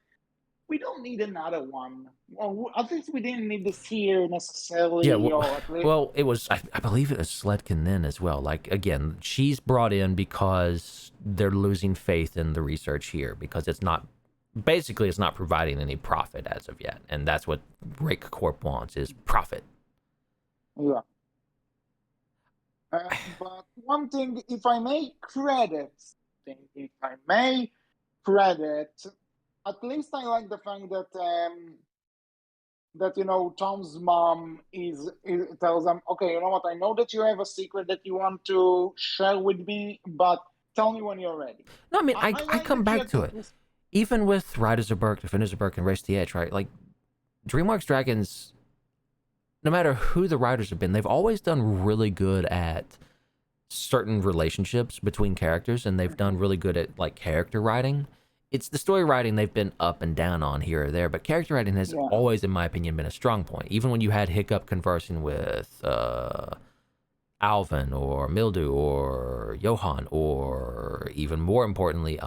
we don't need another one. Well, at least we didn't need this here necessarily. Yeah, or at least... well, it was, I believe it was Sledkin then as well. Like, again, she's brought in because they're losing faith in the research here, because it's not providing any profit as of yet. And that's what Rake Corp wants, is profit. Yeah. But one thing, if I may credit, at least I like the fact that Tom's mom is tells them, okay, you know what, I know that you have a secret that you want to share with me, but tell me when you're ready. No, I mean, I like come that back she to had it. Even with Riders of Berk, Defenders of Berk, and Race to the Edge, right? Like, DreamWorks Dragons, no matter who the writers have been, they've always done really good at certain relationships between characters, and they've done really good at, like, character writing. It's the story writing they've been up and down on here or there, but character writing has always, in my opinion, been a strong point. Even when you had Hiccup conversing with Alvin or Mildew or Johan, or even more importantly,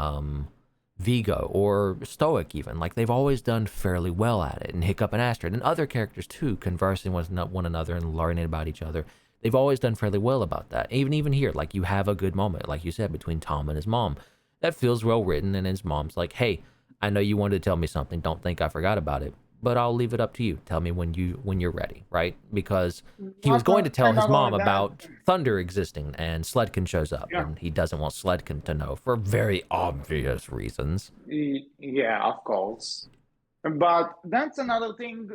Vigo or Stoic even. Like, they've always done fairly well at it. And Hiccup and Astrid and other characters too, conversing with one another and learning about each other. They've always done fairly well about that. Even here, like, you have a good moment, like you said, between Tom and his mom. That feels well written, and his mom's like, hey, I know you wanted to tell me something. Don't think I forgot about it. but I'll leave it up to you. Tell me when you're ready, right? Because he was Not, going to tell and his not mom only that, about Thunder existing, and Sledkin shows up, yeah, and he doesn't want Sledkin to know for very obvious reasons. yeah, of course. But that's another thing.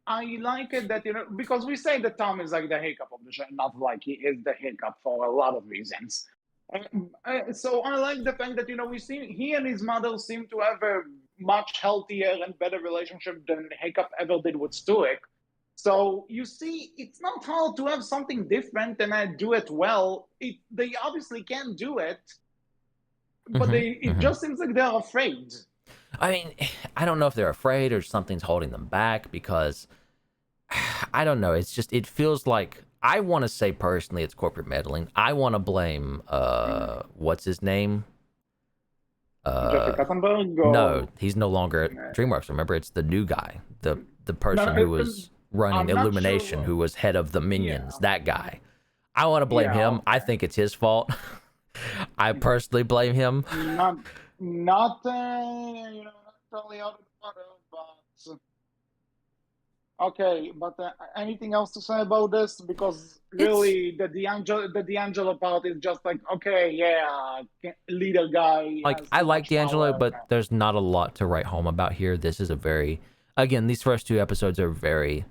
I like it that, because we say that Tom is like the hiccup of the show, not like he is the hiccup for a lot of reasons. So I like the fact that, we see he and his mother seem to have a much healthier and better relationship than Hiccup ever did with Stuart. So you see, it's not hard to have something different and do it well. They obviously can do it, but Mm-hmm, it mm-hmm. just seems like they're afraid. I mean, I don't know if they're afraid or something's holding them back because I don't know. It's just it feels like I want to say personally it's corporate meddling. I want to blame what's his name? Jeffrey Uh Katzenberg no, or he's no longer at DreamWorks. Remember, it's the new guy, the no, person who was running I'm not Illumination, sure. who was head of the Minions. Yeah, That guy. I want to blame yeah, him. I okay. think it's his fault. I personally blame him. Not, not, not totally out of the water, but okay. But anything else to say about this? Because It's really, the D'Angelo part is just like, okay, yeah, leader guy like has I too like much D'Angelo, power. but there's not a lot to write home about here. This is a very, again, these first two episodes are very,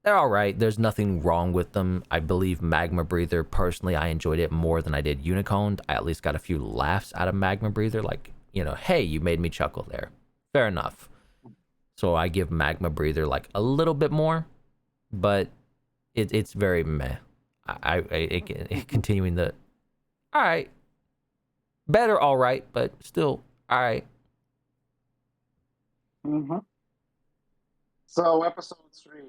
they're all right. There's nothing wrong with them. I believe Magma Breather, personally, I enjoyed it more than I did Unicorn. I at least got a few laughs out of Magma Breather, like, hey, you made me chuckle there. Fair enough. So I give Magma Breather like a little bit more, but it's very meh. Continuing the, all right, better, all right, but still, all right. Mm-hmm. So episode 3.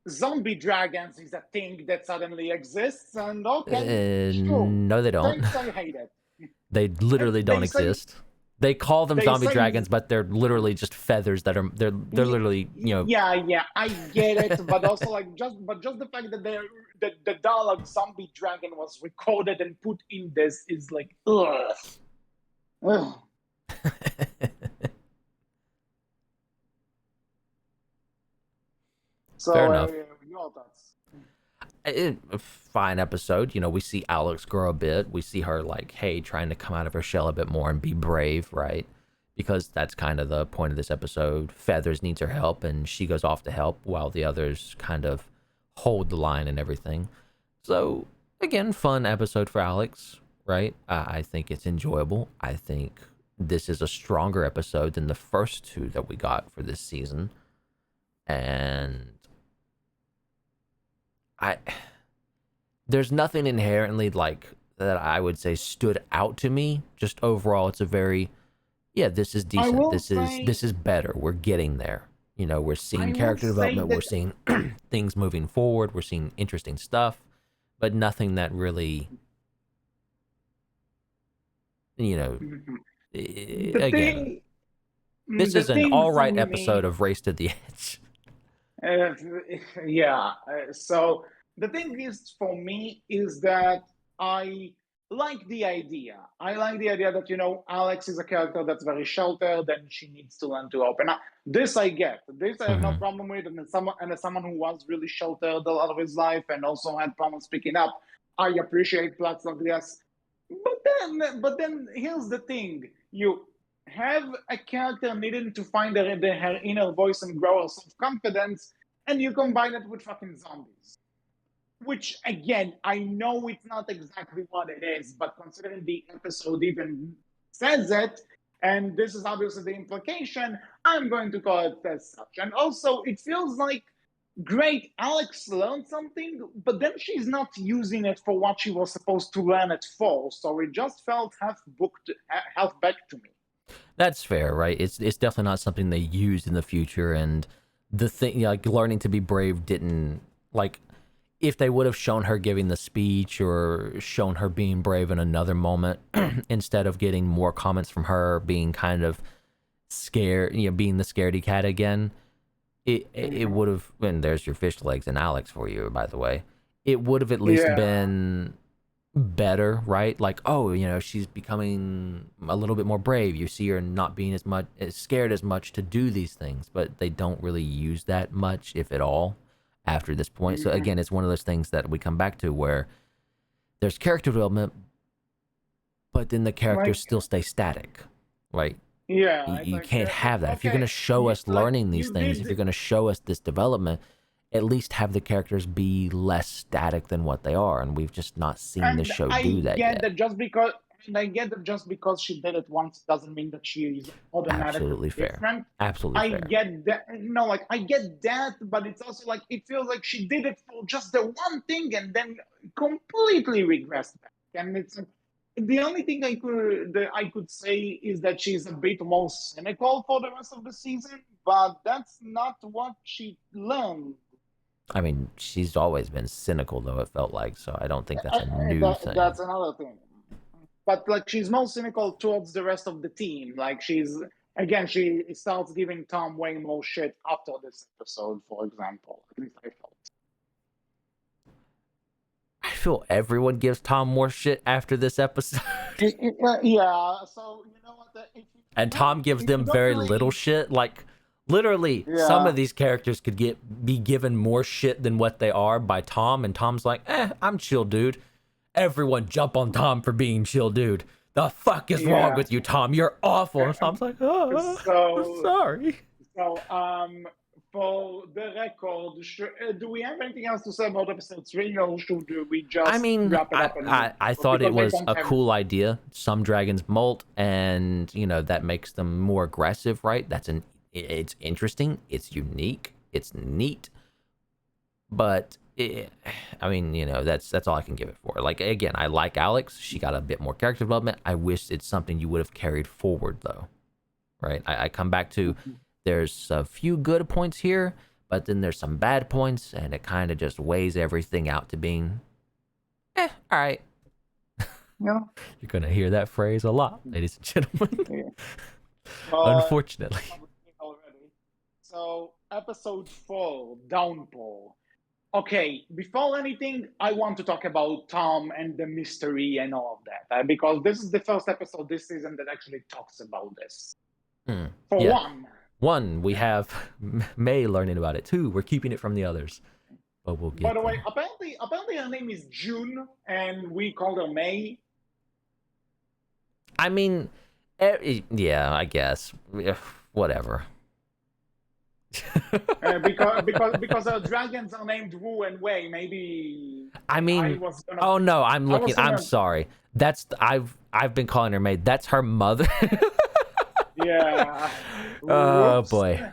Zombie dragons is a thing that suddenly exists, and okay, sure. No, they don't. Thanks, I hate it. They literally don't They say exist. They call them they zombie say dragons, but they're literally just feathers that are they're literally yeah, I get it, but also like just the fact that the dialogue zombie dragon was recorded and put in this is like ugh. Ugh. Fair So enough. your thoughts? A fine episode. We see Alex grow a bit. We see her like, hey, trying to come out of her shell a bit more and be brave, right? Because that's kind of the point of this episode. Feathers needs her help, and she goes off to help while the others kind of hold the line and everything. So again, fun episode for Alex, right? I think it's enjoyable. I think this is a stronger episode than the first two that we got for this season, and I there's nothing inherently like that I would say stood out to me. Just overall, it's a very this is I decent. will This is better. We're getting there. We're I seeing will character say development. We're that seeing things moving forward. We're seeing interesting stuff, but nothing that really, you know, the again, thing this the is an thing all for right episode me. of Race to the Edge. Uh, yeah. So the thing is, for me, is that I like the idea. I like the idea that Alex is a character that's very sheltered and she needs to learn to open up. This I get. This I have no Mm-hmm. problem with. And as someone who was really sheltered a lot of his life and also had problems speaking up, I appreciate plots like this. But then here's the thing: you have a character needing to find her inner voice and grow her self confidence, and you combine it with fucking zombies. Which, again, I know it's not exactly what it is, but considering the episode even says it, and this is obviously the implication, I'm going to call it as such. And also, it feels like great, Alex learned something, but then she's not using it for what she was supposed to learn it for. So it just felt half back to me. That's fair, right? It's definitely not something they used in the future, and the thing, like learning to be brave, didn't like if they would have shown her giving the speech or shown her being brave in another moment instead of getting more comments from her being kind of scared, being the scaredy cat again, it would have. And there's your fish legs and Alex for you, by the way. It would have at least Yeah. been better, right? Like, oh, she's becoming a little bit more brave. You see her not being as scared as much to do these things, but they don't really use that much, if at all, after this point. So Mhm. again, it's one of those things that we come back to where there's character development, but then the characters Like, still stay static, right? yeah, You, it's you like, can't have that. If you're going okay, to show us like learning these you things, if did. you're going to show us this development, at least have the characters be less static than what they are. And we've just not seen the And show I do that get yet. that just because, and I get that just because she did it once doesn't mean that she is automatically Absolutely fair. different. Absolutely I fair. get that, like I get that, but it's also like it feels like she did it for just the one thing and then completely regressed back. And it's the only thing I could say is that she's a bit more cynical for the rest of the season, but that's not what she learned. I mean, she's always been cynical, though, it felt like, so I don't think that's a new thing. That's another thing. But like she's more cynical towards the rest of the team. Like she starts giving Tom way more shit after this episode, for example. At least I felt. I feel everyone gives Tom more shit after this episode. Yeah. So you know what? And Tom gives If you them don't very little really, shit. Like, literally, some yeah. of these characters could be given more shit than what they are by Tom, and Tom's like, I'm chill, dude. Everyone jump on Tom for being chill, dude. The fuck is wrong Yeah. with you, Tom? You're awful. And Tom's like, oh, I'm So sorry. for the record, do we have anything else to say about episode 3, or should we I just mean, wrap it up and move? I thought it Because I was don't a have. cool idea. Some dragons molt, and that makes them more aggressive, right? It's interesting, it's unique, it's neat, but I mean, that's all I can give it for. Like, again, I like Alex. She got a bit more character development. I wish it's something you would have carried forward, though, right? I come back to there's a few good points here, but then there's some bad points, and it kind of just weighs everything out to being, all right. Yeah. You're gonna hear that phrase a lot, ladies and gentlemen. Yeah. Unfortunately. Already. So, episode 4, Downpour. Okay, before anything, I want to talk about Tom and the mystery and all of that, because this is the first episode this season that actually talks about this. For Yeah. one. One, we have May learning about it. Two, we're keeping it from the others. But we'll get By the way, there. apparently her name is June, and we called her May. I mean, yeah, I guess. Whatever. Because her dragons are named Wu and Wei. Maybe I mean, oh no, I'm sorry. I've been calling her May. That's her mother. Yeah. Oh Whoops. boy.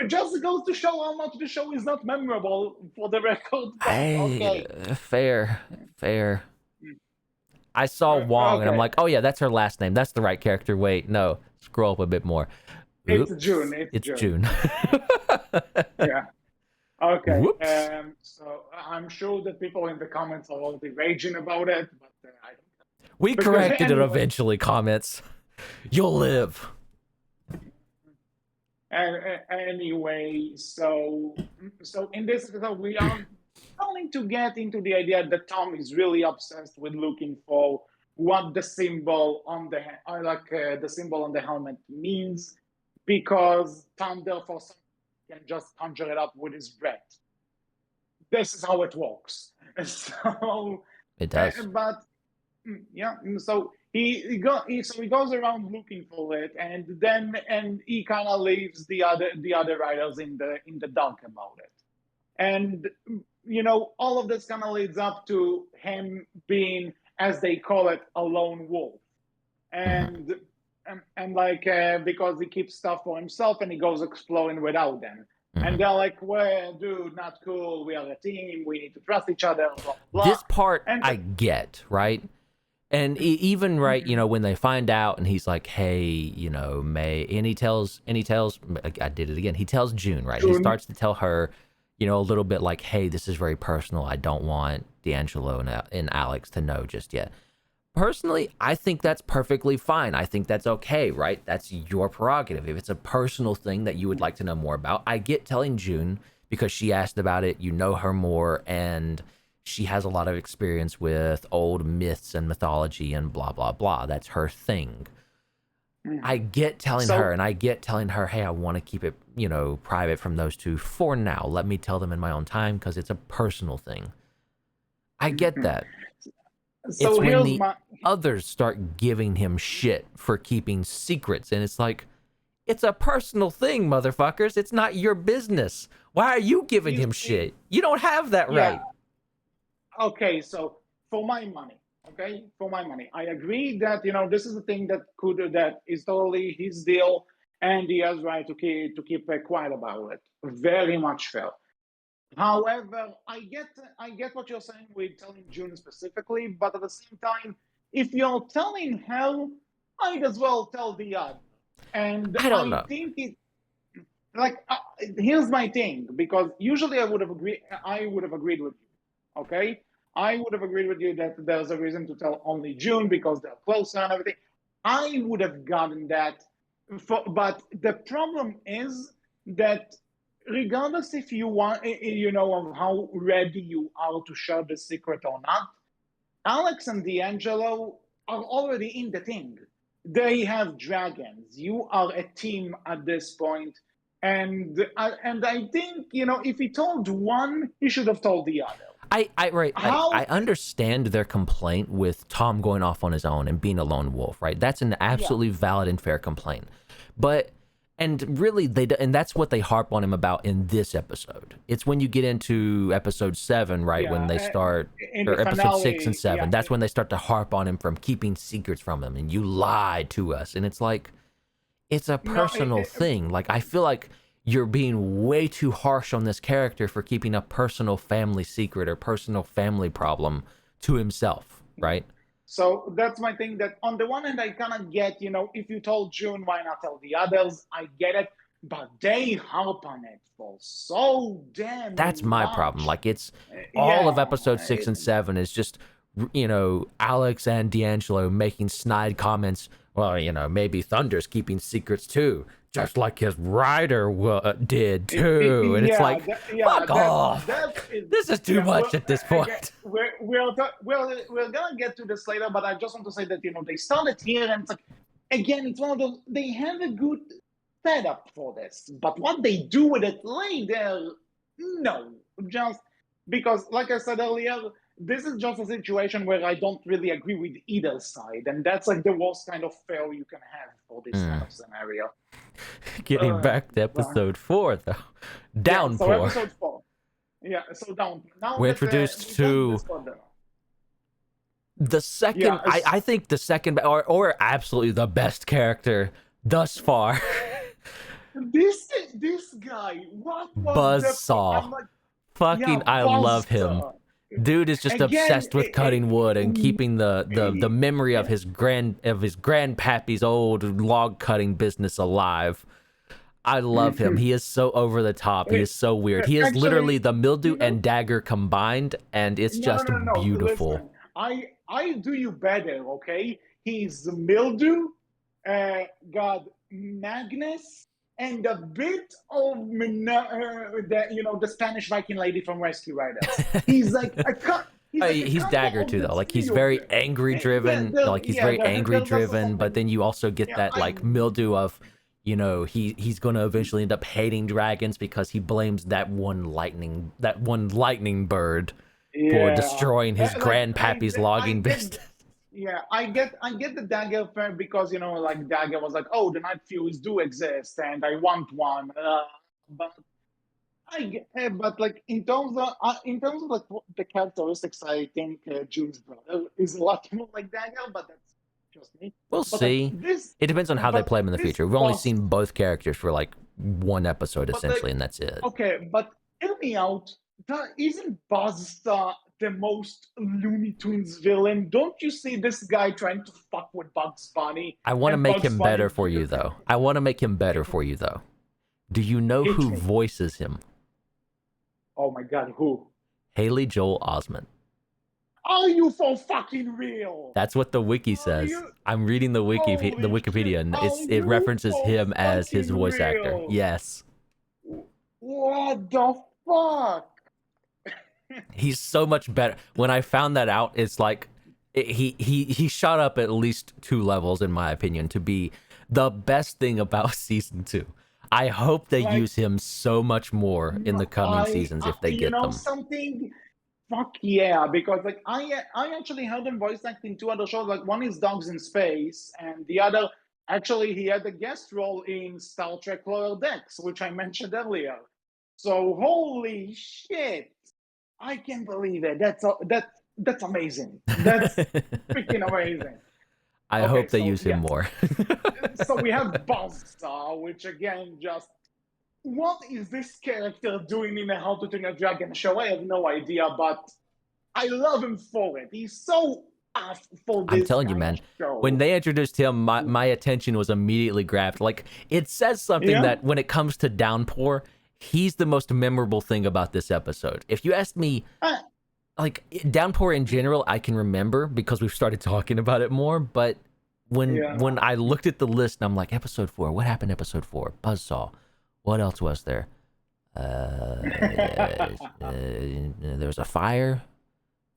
It just goes to show how much the show is not memorable for the record. Okay. Fair. I saw Wong and I'm like, oh yeah, that's her last name. That's the right character. Wait, no. Scroll up a bit more. Oops. It's June. It's June. Yeah. Okay. Whoops. So I'm sure that people in the comments are already raging about it, but I don't. We corrected it eventually. Comments. You'll live. Anyway, so in this episode, we are starting to get into the idea that Tom is really obsessed with looking for what the symbol on the symbol on the helmet means, because Tom therefore can just conjure it up with his breath. This is how it works. So it does. But yeah, so he goes around looking for it, and he kind of leaves the other writers in the dark about it. And all of this kind of leads up to him being, as they call it, a lone wolf, and because he keeps stuff for himself and he goes exploring without them. And they're like, well, dude, not cool. We are a team. We need to trust each other. Blah, blah. This part I get, right? And even right, when they find out and he's like, hey, May, and he tells, I did it again. He tells June, right? He starts to tell her, a little bit like, hey, this is very personal. I don't want D'Angelo and Alex to know just yet. Personally, I think that's perfectly fine. I think that's okay, right? That's your prerogative. If it's a personal thing that you would like to know more about, I get telling June because she asked about it, you know her more, and she has a lot of experience with old myths and mythology and blah blah blah. That's her thing. I get telling her, and I get telling her, hey, I want to keep it, private from those two for now. Let me tell them in my own time because it's a personal thing. I get that. So it's when here's the others start giving him shit for keeping secrets, and it's like, it's a personal thing, motherfuckers. It's not your business. Why are you giving him shit? You don't have that right. Okay, so for my money, I agree that this is a thing that is totally his deal, and he has right to keep quiet about it. Very much fair. However, I get what you're saying with telling June specifically, but at the same time, if you're telling her, I'd as well tell the other. And I don't know. think it here's my thing, because usually I would have agreed with you. Okay, I would have agreed with you that there's a reason to tell only June because they're closer and everything. I would have gotten that, but the problem is that regardless if you want, of how ready you are to share the secret or not, Alex and D'Angelo are already in the thing. They have dragons. You are a team at this point. And I think, if he told one, he should have told the other. I understand their complaint with Tom going off on his own and being a lone wolf, right? That's an absolutely valid and fair complaint. And really, and that's what they harp on him about in this episode. It's when you get into episode 7, right, when they start, or episode 6 and 7, that's when they start to harp on him from keeping secrets from him, and you lied to us. And it's like, it's a personal thing. Like, I feel like you're being way too harsh on this character for keeping a personal family secret or personal family problem to himself, right? So that's my thing, that on the one hand, I kind of get, if you told June, why not tell the others? I get it. But they harp on it for so damn That's my much. problem. Like, it's all of episode 6 and 7 is just, Alex and D'Angelo making snide comments. Well, maybe Thunder's keeping secrets too, just like his rider did too. And it's like, fuck off. This is too much at this point. We're gonna get to this later, but I just want to say that they started here, and it's like, again, it's one of those, they have a good setup for this, but what they do with it later, no, just because, like I said earlier, this is just a situation where I don't really agree with either side, and that's like the worst kind of fail you can have for this kind of scenario. Getting back to episode 4, though. Downpour. So episode 4. Yeah, so Downpour. Now we're introduced to the second, I think the second, or absolutely the best character thus far. This guy, what Buzzsaw. I love him. Dude is just obsessed with cutting wood and keeping the memory of his grandpappy's old log cutting business alive. I love him. He is so over the top. He is so weird. He is literally the mildew and dagger combined, and it's just beautiful. Listen, I do you better, okay? He's the mildew, got Magnus, and a bit of the Spanish Viking lady from Rescue Riders. He's like he's dagger too, though. Like, he's very angry driven. But then you also get that like mildew of, he's going to eventually end up hating dragons because he blames that one lightning bird for destroying his grandpappy's logging business. Yeah, I get the dagger because dagger was like, oh, the night furies do exist and I want one, but like in terms of like the characteristics, I think June's brother is a lot more like dagger, but that's just me. We'll see. It depends on how they play him in the future. We've only seen both characters for like one episode essentially, and that's it. Okay, but hear me out. Isn't Buzzsaw the most Looney Tunes villain? Don't you see this guy trying to fuck with Bugs Bunny? I want to make him better for you, though. Do you know who voices him? Oh my God, who? Haley Joel Osment. Are you for fucking real? That's what the wiki says. I'm reading the Wikipedia, and it references him as his voice actor. Yes. What the fuck? He's so much better. When I found that out, it's like he shot up at least 2 levels, in my opinion, to be the best thing about season 2. I hope they Like, use him so much more in the coming seasons if they you get know them. something? Fuck yeah, because like I actually heard him voice acting 2 other shows. Like one is Dogs in Space, and the other actually he had a guest role in Star Trek Lower Decks, which I mentioned earlier. So holy shit, I can't believe it. That's amazing. That's freaking amazing. I Okay, hope they so use him yeah, more. so we have Buzzsaw, which again just what is this character doing in a How to Train a Dragon show? I have no idea, but I love him for it. He's so off for I'm this telling you, kind of man. When show. they introduced him, my attention was immediately grabbed. Like, it says something Yeah. that when it comes to Downpour, he's the most memorable thing about this episode. If you ask me, Uh, like, Downpour in general, I can remember because we've started talking about it more. But when yeah. I looked at the list, and I'm like, episode 4, what happened to episode 4? Buzzsaw. What else was there? There was a fire.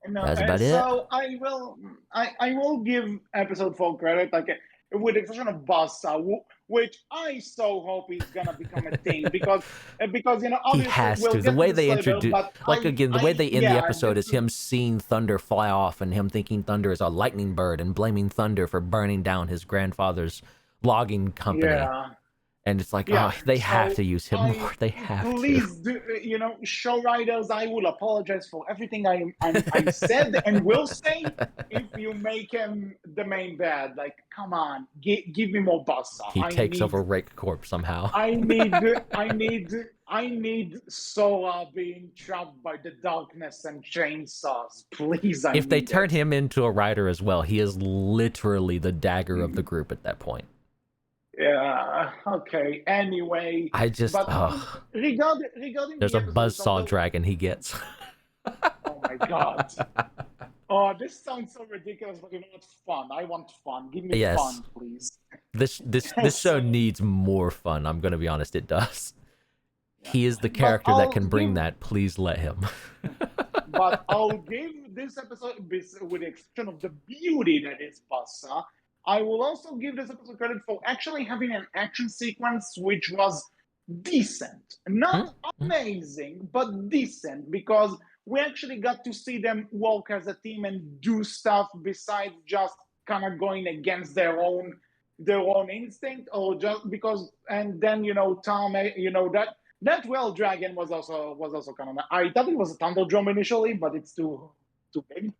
No, That's about it. so I will give episode 4 credit, like with the exception of Buzzsaw, which I so hope is gonna become a thing because He obviously has we'll to. The get to way this they later, introduce, but like, again, the way I they end the yeah, episode is this him seeing Thunder fly off and him thinking Thunder is a lightning bird and blaming Thunder for burning down his grandfather's logging company. yeah. And it's like, Yeah, oh, they have so to use him more. They have to. please do, show writers, I will apologize for everything I said and will say if you make him the main bad. Like, come on, give me more Buzzsaw. He takes over Rake Corp somehow. I need, I need, I need Sora being trapped by the darkness and chainsaws. Please, I If they need turn it. him into a writer as well, he is literally the dagger of the group at that point. Yeah. Okay. Anyway, I just, but oh, regarding there's the a episode buzzsaw itself, dragon he gets. oh my god. Oh, this sounds so ridiculous, but you know what's fun? I want fun. Give me Yes. fun, please. This show So, needs more fun. I'm gonna be honest, it does. yeah. He is the But character that can bring that. Please let him. I'll give this episode, with the exception of the beauty that is Bassa, I will also give this episode credit for actually having an action sequence which was decent. Not amazing, but decent, because we actually got to see them work as a team and do stuff besides just kind of going against their own instinct, or just because. And then Tom, that well dragon was also kind of. I thought it was a Thunderdome initially, but it's too big.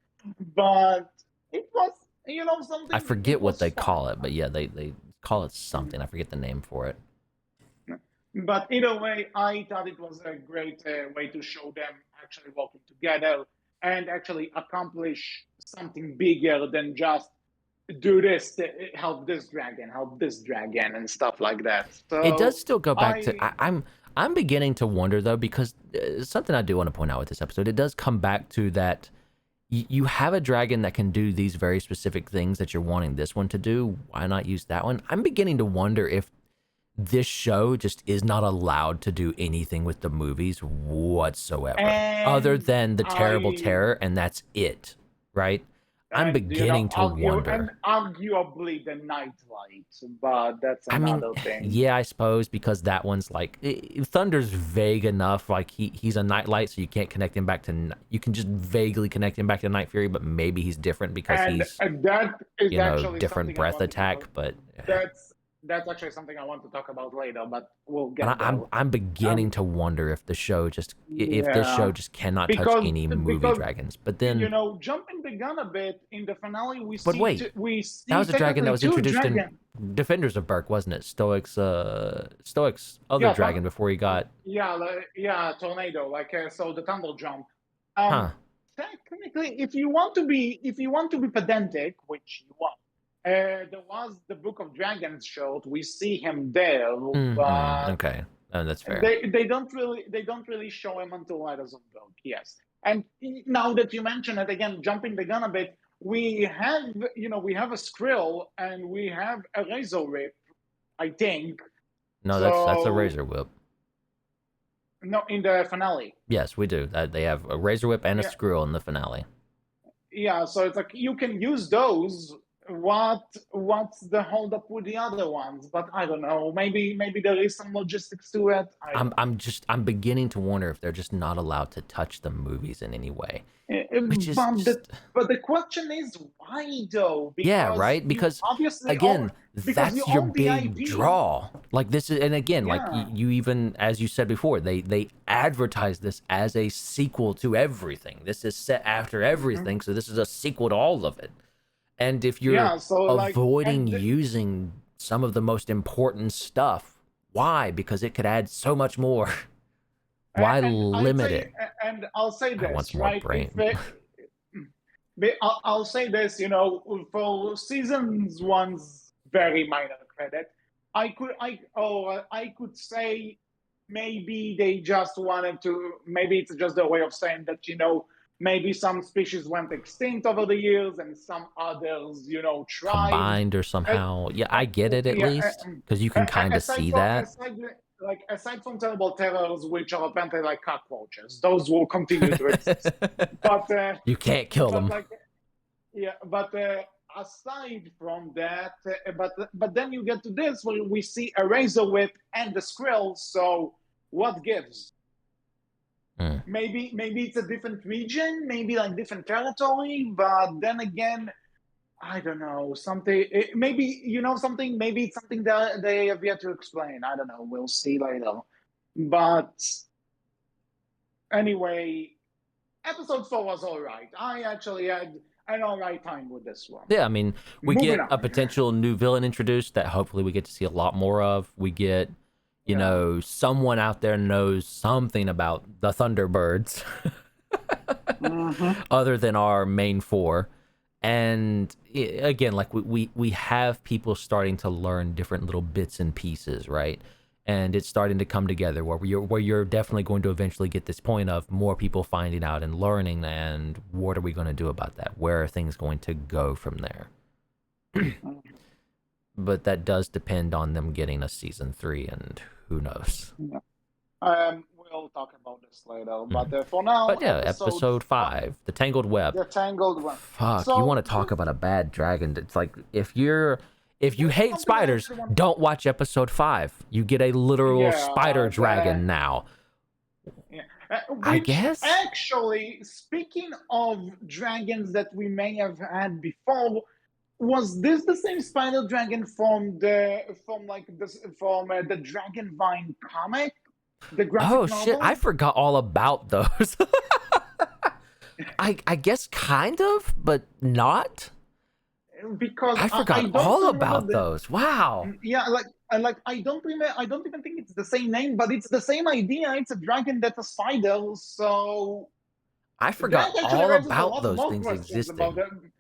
But it was I something. forget It what was they fun. call it, but yeah, they call it something. I forget the name for it. But either way, I thought it was a great way to show them actually working together and actually accomplish something bigger than just do this to help this dragon, and stuff like that. It does So still go back to I I'm beginning to wonder though, because something I do want to point out with this episode, it does come back to that you have a dragon that can do these very specific things that you're wanting this one to do. Why not use that one? I'm beginning to wonder if this show just is not allowed to do anything with the movies whatsoever, other and than the terrible I terror, and that's it, right? I'm and beginning to and wonder. arguably the nightlight, but that's I mean, another thing. yeah, I suppose because that one's like Thunder's vague enough. Like he's a nightlight, so you can't connect him back to. You can just vaguely connect him back to Night Fury, but maybe he's different because And he's that is actually different something I breath want to talk. attack. But That's actually something I want to talk about later, but we'll but get there. I'm beginning to wonder if the show just if this show Yeah, just cannot touch because any movie because dragons. But then, jumping the gun a bit in the finale, but wait, we that see was a dragon that technically was two introduced in dragons. Defenders of Berk, wasn't it? Stoic's other Yeah, dragon before he got yeah, tornado. Like so, the thunder jump. huh. Technically, if you want to be pedantic, which you want, there was the Book of Dragons showed. We see him there, but Okay, that's fair. they don't really show him until Riders of Berk. Yes, and now that you mention it again, jumping the gun a bit, we have a Skrill and we have a Razor Rip, I think. No, that's a So razor whip. No, in the finale. Yes, we do. They have a razor whip and a Yeah, screw in the finale. yeah. So it's like you can use those. What's the holdup with the other ones? But I don't know. Maybe there is some logistics to it. I don't know. I'm beginning to wonder if they're just not allowed to touch the movies in any way, which is But just the question is why though? yeah, Because right? you Because obviously own again, because you that's your own the big IP. draw. Like this is, and again, like Yeah. you even, as you said before, they advertise this as a sequel to everything. This is set after Mhm. everything, so this is a sequel to all of it. And if you're Yeah. So like avoiding and using some of the most important stuff, why? Because it could add so much more. Why and I'd limit say it? and I'll say I want this some more right. If brain. I'll say this, for seasons one's very minor credit. I could say maybe they just wanted to. Maybe it's just a way of saying that maybe some species went extinct over the years and some others thrived. Combined or Uh, somehow. Yeah, I get it at yeah, least because you can kind of aside see from that. aside from terrible terrors, which are apparently like cockroaches, those will continue to exist. But You can't kill but them. like yeah, but aside from that, but then you get to this where we see a razor whip and the skrill. So what gives? Mm. Maybe it's a different region, maybe like different territory. But then again, I don't know. Maybe something. Maybe it's something that they have yet to explain. I don't know. We'll see later. But anyway, episode 4 was all right. I actually had an all right time with this one. Yeah, I mean, we Moving get a on. potential new villain introduced that hopefully we get to see a lot more of. We get, Yeah. someone out there knows something about the Thunderbirds Mm-hmm. other than our main four. And again, like we have people starting to learn different little bits and pieces, right? And it's starting to come together where you're definitely going to eventually get this point of more people finding out and learning, and what are we going to do about that? Where are things going to go from there? But that does depend on them getting a season 3, and who knows. Yeah. We'll talk about this later, Mhm. but for now, But yeah, episode 5, the Tangled Web. the tangled one. Fuck, you want So to talk about a bad dragon? It's like if you there's hate something I spiders, actually want. don't watch episode 5. You get a literal spider Yeah, dragon now. yeah. I Which guess. actually, speaking of dragons that we may have had before, was this the same spider dragon from the Dragon Vine comic, the graphic Oh shit, I novel? forgot all about those. I guess kind of, but not. Because I I forgot don't all remember about those. Wow. yeah, like I don't remember. I don't even think it's the same name, but it's the same idea. It's a dragon that's a spider. So I that forgot actually all raises a about lot those more things questions about existing. them.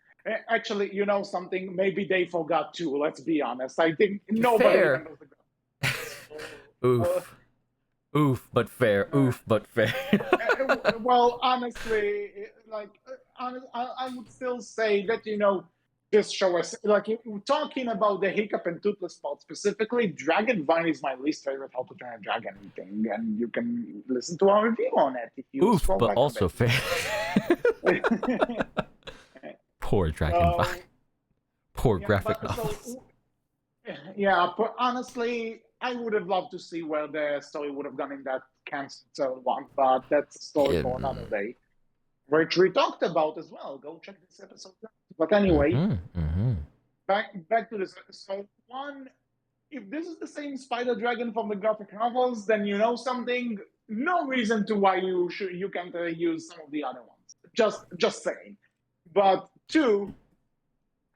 Actually, you know something? Maybe they forgot too. Let's be honest. I think nobody Fair. remembers the so, Oof. Oof, but fair. uh, Oof, but fair. well, honestly, I would still say that this show is like talking about the hiccup and toothless part specifically. Dragon Vine is my least favorite How to Train a Dragon thing, and you can listen to our review on it if you Oof, scroll but back also fair. a bit. Poor Dragon so Vine. Poor yeah, graphic but novels. yeah, but honestly, I would have loved to see where the story would have gone in that cancer one, but that's a story for another day, which we talked about as well. Go check this episode out. But anyway, back to this. So one, if this is the same spider dragon from the graphic novels, then you know something. No reason to why you can't use some of the other ones. Just saying. But two,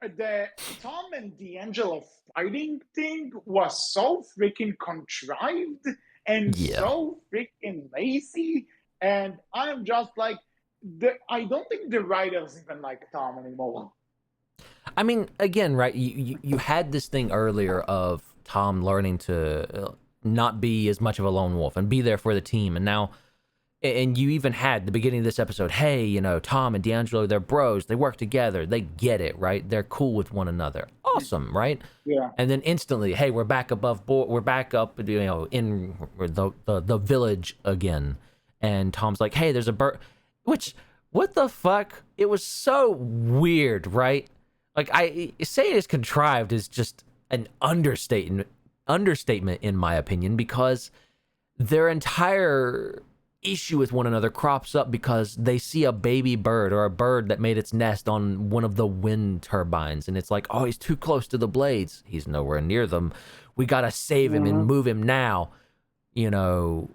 the Tom and D'Angelo fighting thing was so freaking contrived and Yeah. so freaking lazy, and I'm just like, I don't think the writers even like Tom anymore. I mean, again, right? You had this thing earlier of Tom learning to not be as much of a lone wolf and be there for the team, and now And you even had the beginning of this episode, hey, Tom and D'Angelo, they're bros, they work together, they get it, right? They're cool with one another. Awesome, right? Yeah. And then instantly, hey, we're back above board, we're back up, in the village again. And Tom's like, hey, there's a bird. Which, what the fuck? It was so weird, right? Like, I say it is contrived is just an understatement in my opinion, because their entire issue with one another crops up because they see a baby bird or a bird that made its nest on one of the wind turbines, and it's like, oh, he's too close to the blades, he's nowhere near them, we gotta save him and move him now. We're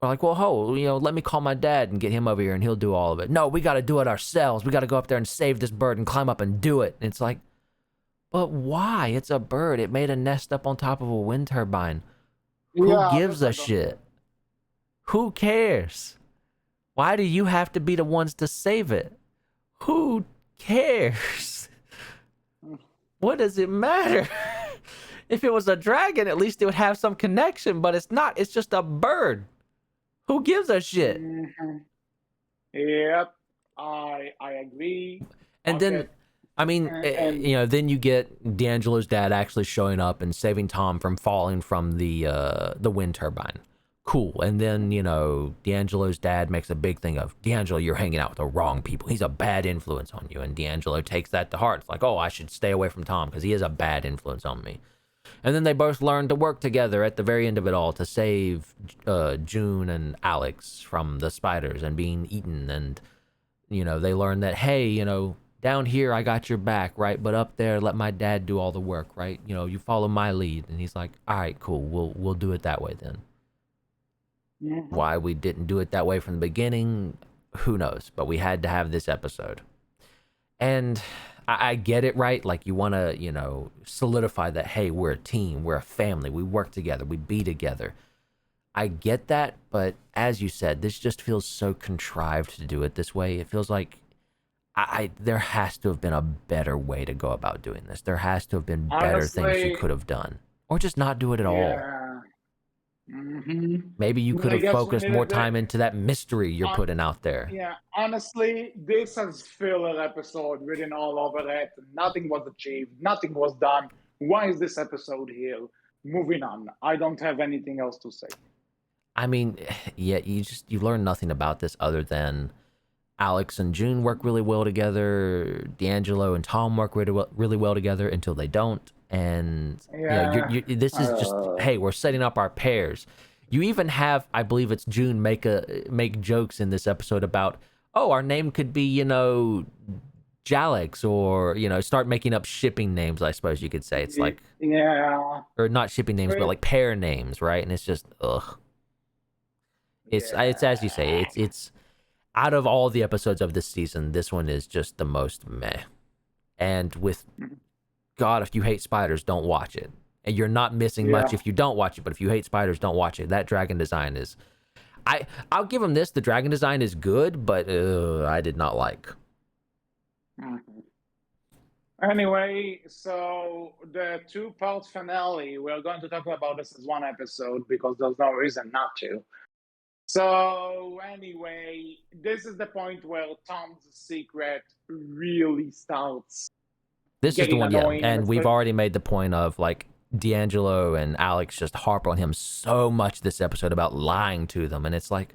like, well, let me call my dad and get him over here and he'll do all of it. No, we gotta do it ourselves, we gotta go up there and save this bird and climb up and do it. And it's like, but why? It's a bird, it made a nest up on top of a wind turbine. Who gives a shit? Who cares? Why do you have to be the ones to save it? Who cares? What does it matter? If it was a dragon, at least it would have some connection, but it's not. It's just a bird. Who gives a shit? Yep, I agree. And then, I mean, then you get D'Angelo's dad actually showing up and saving Tom from falling from the wind turbine. Cool. And then, D'Angelo's dad makes a big thing of, D'Angelo, you're hanging out with the wrong people. He's a bad influence on you. And D'Angelo takes that to heart. It's like, oh, I should stay away from Tom because he is a bad influence on me. And then they both learn to work together at the very end of it all to save June and Alex from the spiders and being eaten. And, they learn that, hey, down here, I got your back, right? But up there, let my dad do all the work, right? You follow my lead. And he's like, all right, cool. We'll do it that way then. Why we didn't do it that way from the beginning, who knows? But we had to have this episode. And I get it, right? Like, you want to, solidify that, hey, we're a team, we're a family, we work together, we be together. I get that, but as you said, this just feels so contrived to do it this way. It feels like there has to have been a better way to go about doing this. There has to have been better things you could have done. Or just not do it at all. Maybe you could have focused more time into that mystery you're putting out there. Yeah, honestly, this is filler episode written all over it. Nothing was achieved. Nothing was done. Why is this episode here? Moving on. I don't have anything else to say. I mean, yeah, you learn nothing about this other than Alex and June work really well together. D'Angelo and Tom work really well together until they don't. And this is just, hey, we're setting up our pairs. You even have, I believe it's June, make jokes in this episode about, oh, our name could be, Jalex, or start making up shipping names, I suppose you could say. It's like, or not shipping names, but like pair names, right? And it's just, ugh. It's as you say, it's out of all the episodes of this season, this one is just the most meh. And with God, if you hate spiders, don't watch it. And you're not missing much if you don't watch it, but if you hate spiders, don't watch it. That dragon design is... I'll give him this. The dragon design is good, but I did not like. Anyway, so the two-part finale, we're going to talk about this as one episode because there's no reason not to. So anyway, this is the point where Tom's secret really starts. This is the one, and we've already made the point of, like, D'Angelo and Alex just harp on him so much this episode about lying to them, and it's like,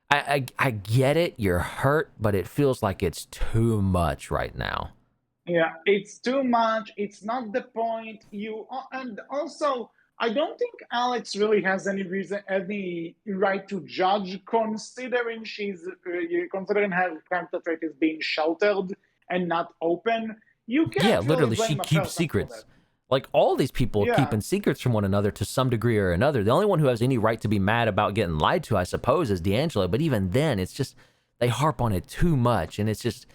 I get it, you're hurt, but it feels like it's too much right now. Yeah, it's too much. It's not the point. And also, I don't think Alex really has any right to judge, considering considering her character trait is being sheltered and not open. You can't literally, she keeps secrets. Like, all these people are keeping secrets from one another to some degree or another. The only one who has any right to be mad about getting lied to, I suppose, is D'Angelo. But even then, it's just, they harp on it too much. And it's just,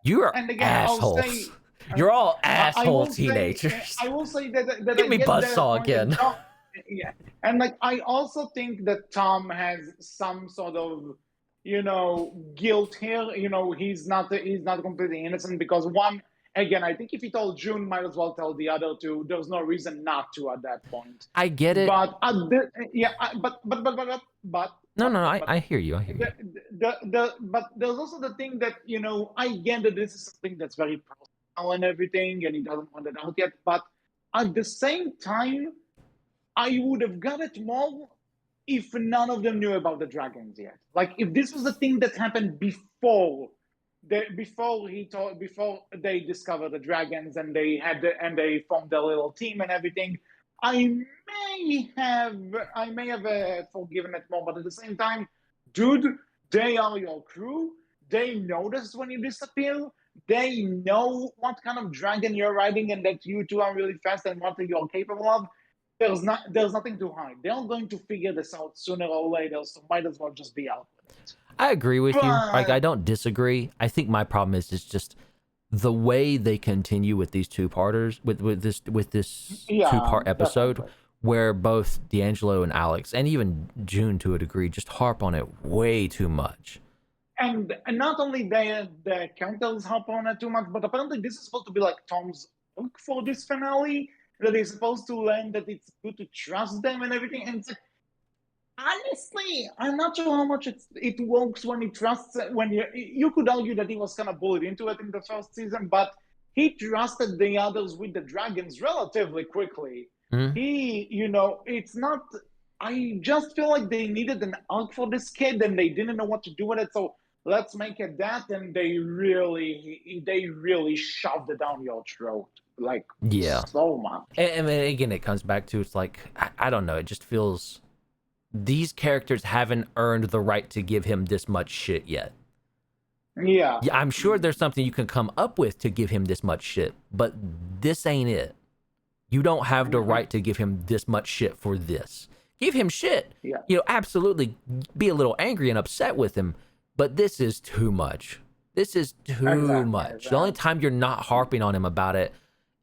you're assholes. You're all asshole teenagers. I will say that Give me Buzzsaw again. And like, I also think that Tom has some sort of, guilt here. He's not completely innocent because one, again, I think if he told June, might as well tell the other two. There's no reason not to at that point. I get it. But at the, yeah, No, no, but I hear you. I hear you. but there's also the thing that I get that this is something that's very personal and everything, and he doesn't want it out yet. But at the same time, I would have got it more if none of them knew about the dragons yet. Like if this was a thing that happened before before they discovered the dragons and they formed their little team and everything. I may have forgiven it more, but at the same time, dude, they are your crew. They notice when you disappear. They know what kind of dragon you're riding and that you two are really fast and what you're capable of. There's nothing to hide. They're going to figure this out sooner or later, so might as well just be out with it. I agree with you. Like, I But don't disagree. I think my problem is just the way they continue with these two-parters, with this yeah, two-part episode, definitely. where both D'Angelo and Alex, and even June to a degree, just harp on it way too much. And not only the characters hop on it too much, but apparently this is supposed to be like Tom's arc for this finale. That he's supposed to learn that it's good to trust them and everything. And it's like, honestly, I'm not sure how much it works when he trusts. When you could argue that he was kind of bullied into it in the first season, but he trusted the others with the dragons relatively quickly. Mhm. It's not. I just feel like they needed an arc for this kid, and they didn't know what to do with it. So let's make it that, and they really shoved it down your throat, like Yeah. so much. And then again, it comes back to, it's like, I don't know. It just feels these characters haven't earned the right to give him this much shit yet. Yeah. Yeah, I'm sure there's something you can come up with to give him this much shit, but this ain't it. You don't have the right to give him this much shit for this. Give him shit. Yeah. Absolutely be a little angry and upset with him, but this is too much. This is too much. The only time you're not harping on him about it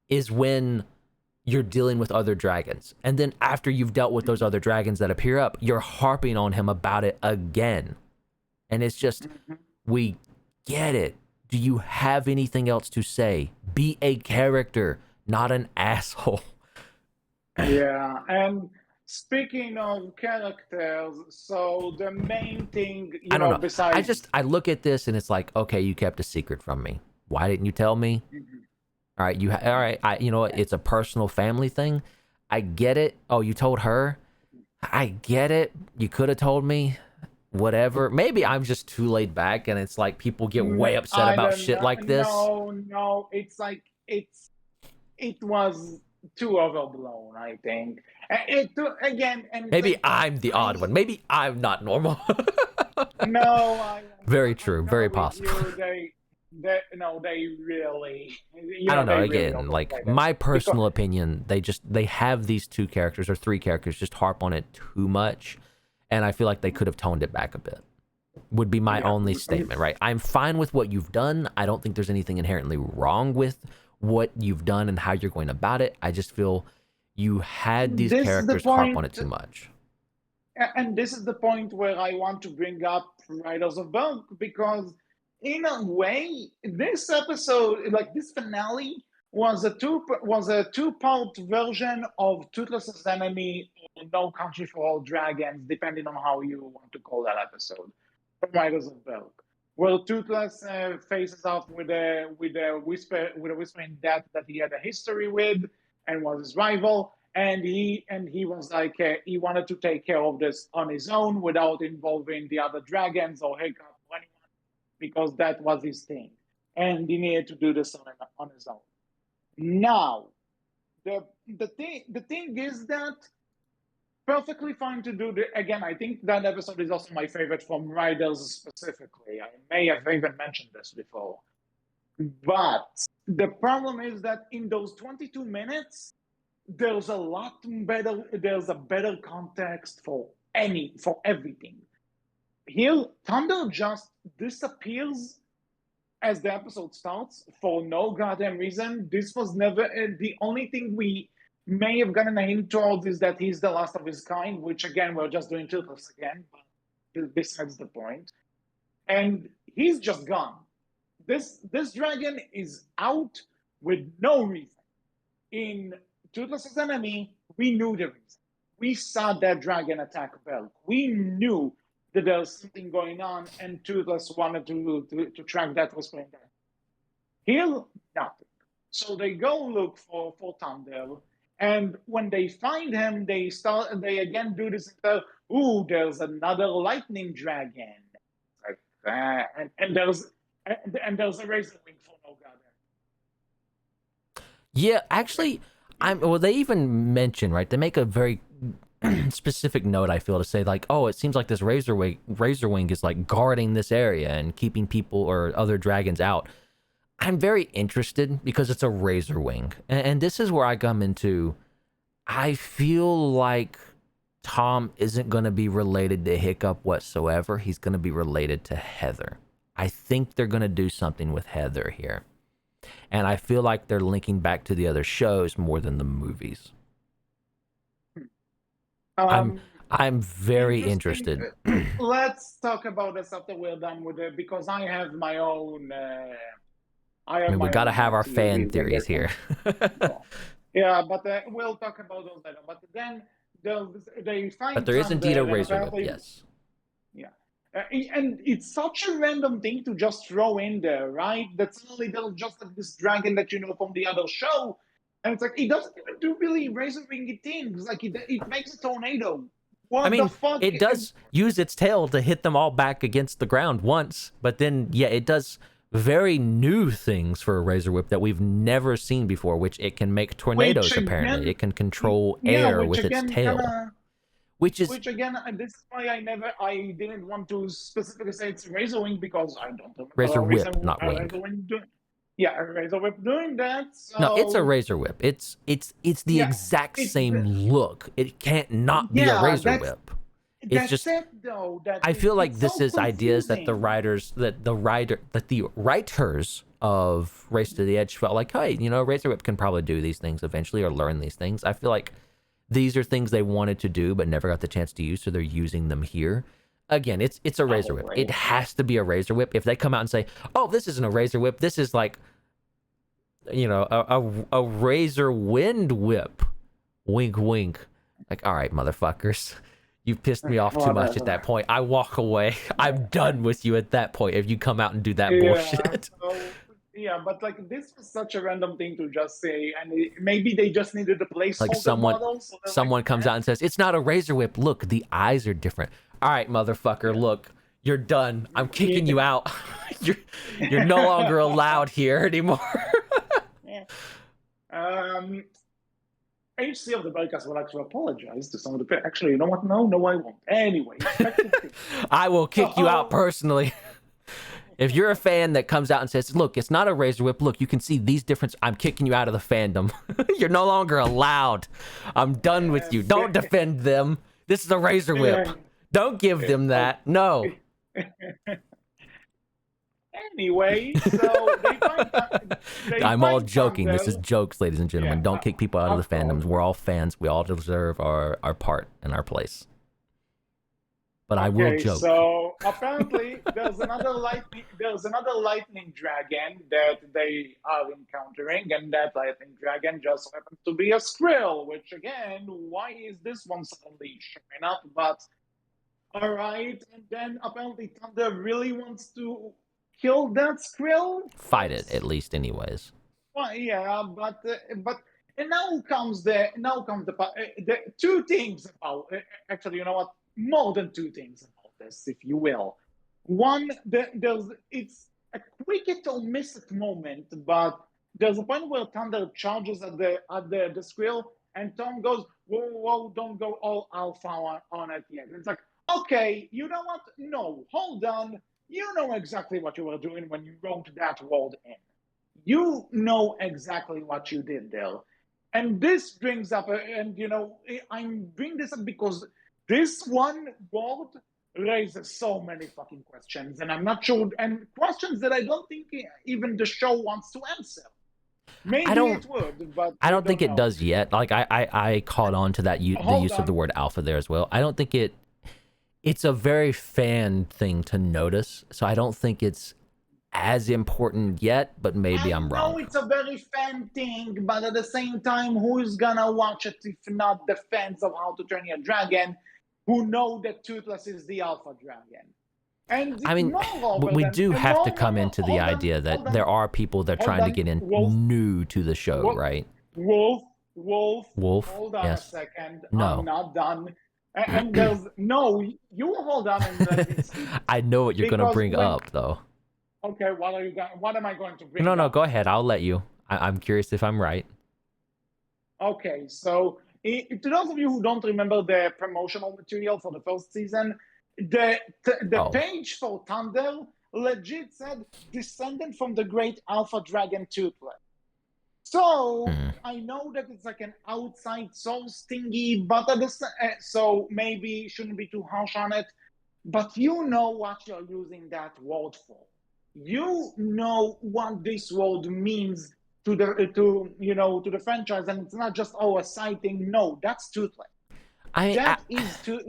is when you're dealing with other dragons. And then after you've dealt with those other dragons that appear up, you're harping on him about it again. And it's just, we get it. Do you have anything else to say? Be a character, not an asshole. Yeah. And speaking of characters, so the main thing, I don't know. besides I look at this and it's like, okay, you kept a secret from me. Why didn't you tell me? All right, all right. You know what? It's a personal family thing. I get it. Oh, you told her. I get it. You could have told me. Whatever. Maybe I'm just too laid back, and it's like people get way upset I about don't shit know. like this. No, it's like it was too overblown, I think. Again, and Maybe I'm the odd one. Maybe I'm not normal. no, Very true. Very possible. They really. I don't know. They really Again, like overplayed it. my personal opinion, they have these two characters or three characters just harp on it too much, and I feel like they could have toned it back a bit. Would be my only statement, right? I'm fine with what you've done. I don't think there's anything inherently wrong with what you've done and how you're going about it. I just feel you had these characters harp on it too much. And this is the point where I want to bring up Riders of Berk, because in a way, this episode, like this finale, was a two-part version of Toothless's Enemy, or No Country for All Dragons, depending on how you want to call that episode, from Riders of Berk, where Toothless faces off with a whispering death that he had a history with and was his rival. And he was like, he wanted to take care of this on his own without involving the other dragons or Hiccup or anyone, because that was his thing. And he needed to do this on his own. Now, the thing is that perfectly fine to do again. I think that episode is also my favorite from Riders specifically. I may have even mentioned this before. But the problem is that in those 22 minutes, there's a better context for everything. Here, Thunder just disappears as the episode starts for no goddamn reason. This was never the only thing we may have gotten a hint towards is that he's the last of his kind, which again we're just doing Toothless again, but besides the point. And he's just gone. This dragon is out. with no reason. In Toothless's enemy, we knew the reason. We saw that dragon attack Belk. We knew that there was something going on, and Toothless wanted to track that was going there. Here, nothing. So they go look for Thunder, and when they find him, they again do this. Ooh, there's another lightning dragon. Like and there's a razor wing for no goddamn. Yeah, actually, well, they even mention, right? They make a very specific note, I feel, to say like, oh, it seems like this razor wing is like guarding this area and keeping people or other dragons out. I'm very interested because it's a razor wing, and this is where I come into. I feel like Tom isn't going to be related to Hiccup whatsoever. He's going to be related to Heather. I think they're going to do something with Heather here. And I feel like they're linking back to the other shows more than the movies. I'm very interested. Let's talk about this after we're done with it, because I have my own. We got to have our fan theories here. Yeah, but we'll talk about those later. But then they find. But there is indeed a razor whip, yes. Yeah. And it's such a random thing to just throw in there, right? That's only they'll just like this dragon that you know from the other show, and it's like it doesn't even do really razor wingy things. Like it makes a tornado. What the fuck? It does use its tail to hit them all back against the ground once, but then yeah, it does very new things for a razor whip that we've never seen before, which it can make tornadoes. Apparently, it can control air with its tail. Which again, this is why I didn't want to specifically say it's razor wing, because I don't know. Razor whip, not wing. A razor whip doing that. So... No, it's a razor whip. It's the exact same look. It can't not be a razor whip. It's just it, though. I feel like this is ideas that the writers of Race to the Edge felt like, hey, Razor Whip can probably do these things eventually or learn these things. I feel like these are things they wanted to do but never got the chance to use, so they're using them here. Again, it's a razor whip. It has to be a razor whip. If they come out and say, oh, this isn't a razor whip, this is like, a razor wind whip. Wink, wink. Like, all right, motherfuckers. You've pissed me off too much at that point. I walk away. I'm done with you at that point if you come out and do that bullshit. But like this was such a random thing to just say, and maybe they just needed a placeholder like someone comes out and says, it's not a razor whip. Look, the eyes are different. All right, motherfucker, look, you're done. I'm kicking you out. You're no longer allowed here anymore. HC of the Berkcast will actually apologize to some of the... Actually, you know what? No, I won't. Anyway. I will kick you out personally. If you're a fan that comes out and says, look, it's not a razor whip. Look, you can see these differences. I'm kicking you out of the fandom. You're no longer allowed. I'm done with you. Don't defend them. This is a razor whip. Don't give them that. No. Anyway, so I'm all joking. This is jokes, ladies and gentlemen. Don't kick people out of the fandoms. We're all fans. We all deserve our part and our place. But I will joke. So apparently there's another lightning dragon that they are encountering, and that lightning dragon just happens to be a Skrill, which again, why is this one suddenly showing up? But all right, and then apparently Thunder really wants to kill that Skrill? Fight it, at least, anyways. Well, yeah, but and now comes the two things about actually, you know what? More than two things about this, if you will. One, it's a quick or miss it moment, but there's a point where Thunder charges at the Skrill, and Tom goes, "Whoa, don't go all alpha on it yet." It's like, okay, you know what? No, hold on. You know exactly what you were doing when you wrote that word in. You know exactly what you did there. And this brings up, I'm bringing this up because this one word raises so many fucking questions, and I'm not sure, and questions that I don't think even the show wants to answer. Maybe it would, but I don't think it does yet. Like I caught on to that the use of the word alpha there as well. I don't think it's a very fan thing to notice, so I don't think it's as important yet, but maybe I'm wrong. I know it's a very fan thing, but at the same time, who is gonna watch it if not the fans of How to Train Your Dragon, who know that Toothless is the alpha dragon? And I mean, moreover, we then, do and have to more, come into the hold idea on, that hold there on, are people that are hold trying to on, get in Wolf, new to the show, Wolf, right? Wolf, Wolf, hold on a yes, second. I'm no. not done. And there's no, you hold on and let me speak. I know what you're gonna Because bring when, up, though. okay, what am I going to bring No, up? go ahead. I'll let you. I'm curious if I'm right. Okay, so to those of you who don't remember the promotional material for the first season, the Oh, page for Thunder legit said descendant from the great alpha dragon Toothless. So I know that it's like an outside source thingy, but so maybe shouldn't be too harsh on it. But you know what you're using that word for. You know what this word means to the franchise, and it's not just a side thing. No, that's Toothless. I That is to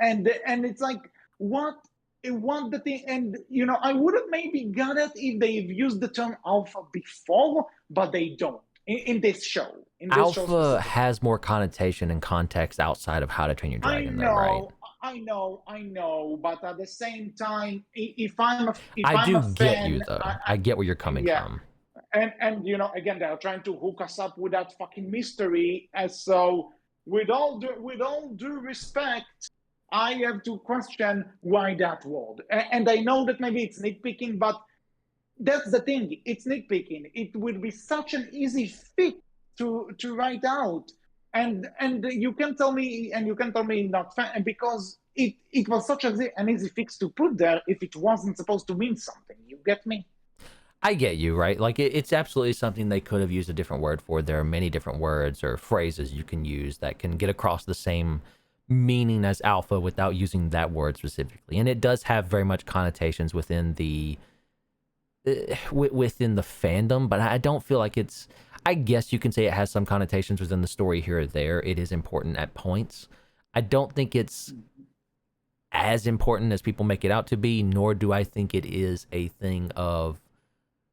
and it's like what the thing, and I would have maybe got it if they've used the term alpha before, but they don't in this show. Alpha Specifically, has more connotation and context outside of How to Train Your I Dragon, though, right? know, I know, but at the same time, if I I'm do a get you, fan, though. I get where you're coming yeah, from. and again, they're trying to hook us up with that fucking mystery, and so with all due respect, I have to question why that word. And I know that maybe it's nitpicking, but that's the thing. It's nitpicking. It would be such an easy fix to write out, and you can tell me not because it was such an easy fix to put there if it wasn't supposed to mean something. You get me? I get you, right? Like, it's absolutely something they could have used a different word for. There are many different words or phrases you can use that can get across the same meaning as alpha without using that word specifically. And it does have very much connotations within the within the fandom, but I don't feel like it's. I guess you can say it has some connotations within the story here or there. It is important at points. I don't think it's as important as people make it out to be, nor do I think it is a thing of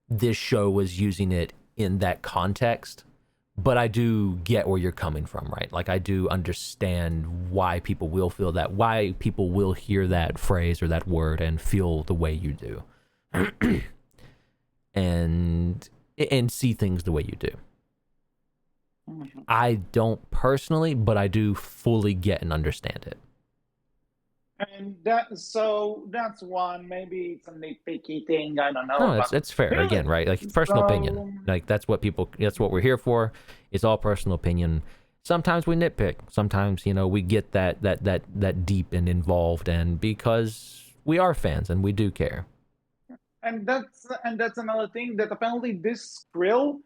this show was using it in that context. But I do get where you're coming from, right? Like, I do understand why people will feel that, why people will hear that phrase or that word and feel the way you do. and see things the way you do. Mm-hmm. I don't personally, but I do fully get and understand it. And that's one. Maybe it's a nitpicky thing. I don't know, No, but it's fair. Again, right? Like, personal opinion. Like, that's what we're here for. It's all personal opinion. Sometimes we nitpick. Sometimes, we get that deep and involved, and because we are fans and we do care. And that's another thing that apparently this Skrill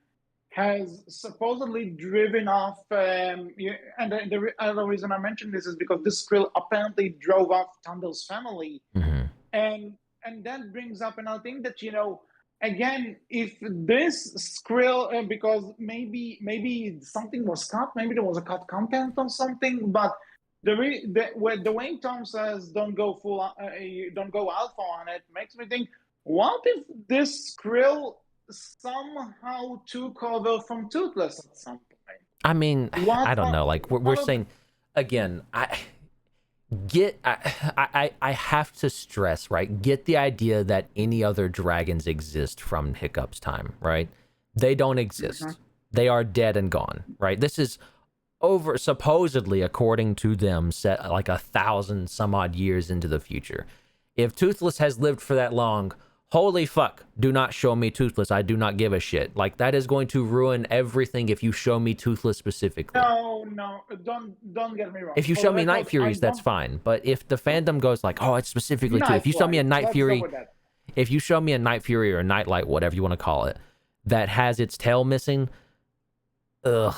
has supposedly driven off. And the other reason I mentioned this is because this Skrill apparently drove off Thunder's family, Mm-hmm. and that brings up another thing that again, if this Skrill, because maybe something was cut, maybe there was a cut content or something, but the way Tom says don't go don't go alpha on it makes me think, what if this Skrill somehow took over from Toothless at some point? I mean, I What? don't know. Like, we're saying, again, I have to stress, right? Get the idea that any other dragons exist from Hiccup's time, right? They don't exist. Mm-hmm. They are dead and gone, right? This is over, supposedly, according to them, set like 1,000 some odd years into the future. If Toothless has lived for that long, holy fuck, do not show me Toothless. I do not give a shit. Like, that is going to ruin everything if you show me Toothless specifically. No, don't get me wrong. If you show me Night Furies, that's fine. But if the fandom goes like, oh, it's specifically to, if you show me a Night Fury, if you show me a Night Fury or a Nightlight, whatever you want to call it, that has its tail missing, ugh,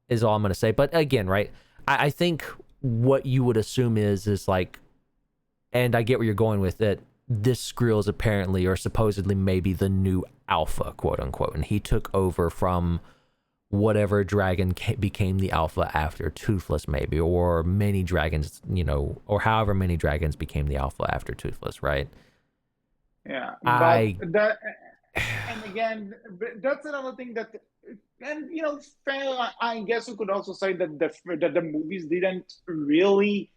is all I'm going to say. But again, right, I think what you would assume is like, and I get where you're going with it, this Skrill is apparently or supposedly maybe the new alpha, quote unquote, and he took over from whatever dragon became the alpha after Toothless, maybe, or many dragons, or however many dragons became the alpha after Toothless, right? Yeah, but I that, and again, that's another thing that, and fair. I guess you could also say that the movies didn't really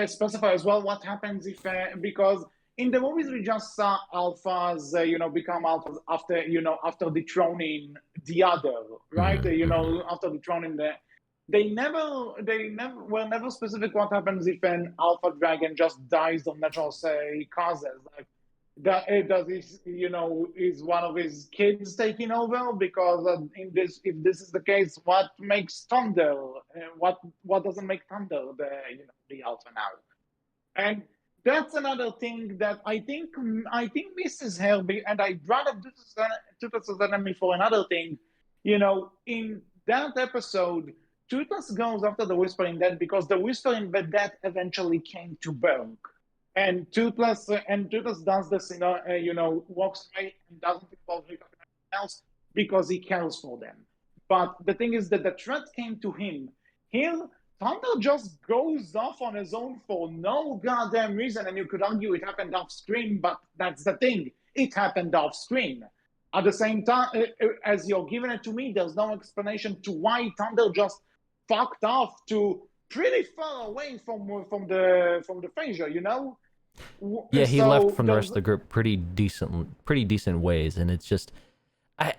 specify as well what happens if because in the movies we just saw alphas become alphas after after dethroning the other, right? mhm, mhm. After dethroning they never were never specific what happens if an alpha dragon just dies of natural say causes, like that does this is one of his kids taking over, because in this if this is the case, what makes thunder, what doesn't make thunder the alpha now? And that's another thing that I think misses Herbie, and I brought up Toothless Enemy for another thing. In that episode, Toothless goes after the Whispering Dead because the Whispering Dead eventually came to Berg, and Toothless does this, walks away and doesn't involve anyone else because he cares for them. But the thing is that the threat came to him. Here, Thunder just goes off on his own for no goddamn reason, and you could argue it happened off screen, but that's the thing. It happened off screen. At the same time, as you're giving it to me, there's no explanation to why Thunder just fucked off to pretty far away from the Fraser, Yeah, he left So from the rest there's of the group pretty decent ways, and it's just,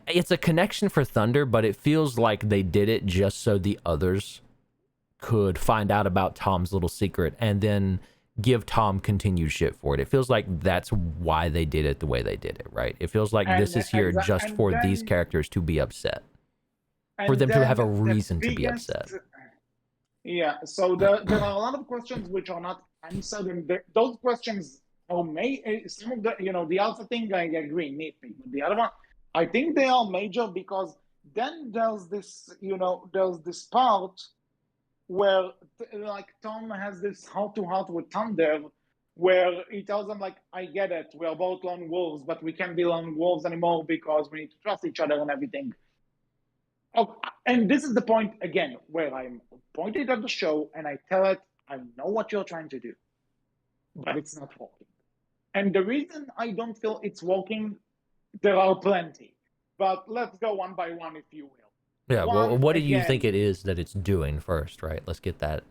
it's a connection for Thunder, but it feels like they did it just so the others could find out about Tom's little secret and then give Tom continued shit for it. It feels like that's why they did it the way they did it, right? It feels like this and is here just and for these then characters to be upset, for and them to have then a the reason to be upset. biggest Yeah, so there are a lot of questions which are not answered, and those questions are some of the alpha thing I agree, nitpick, but the other one, I think they are major because then there's this part where like Tom has this heart-to-heart with Thunder, where he tells them like, I get it, we're both lone wolves, but we can't be lone wolves anymore because we need to trust each other and everything. Oh, and this is the point again where I'm pointed at the show and I tell it, I know what you're trying to do, but it's not working. And the reason I don't feel it's working, there are plenty. But let's go one by one, if you will. Yeah, well, One, what do you think again, it is that it's doing first, right? Let's get that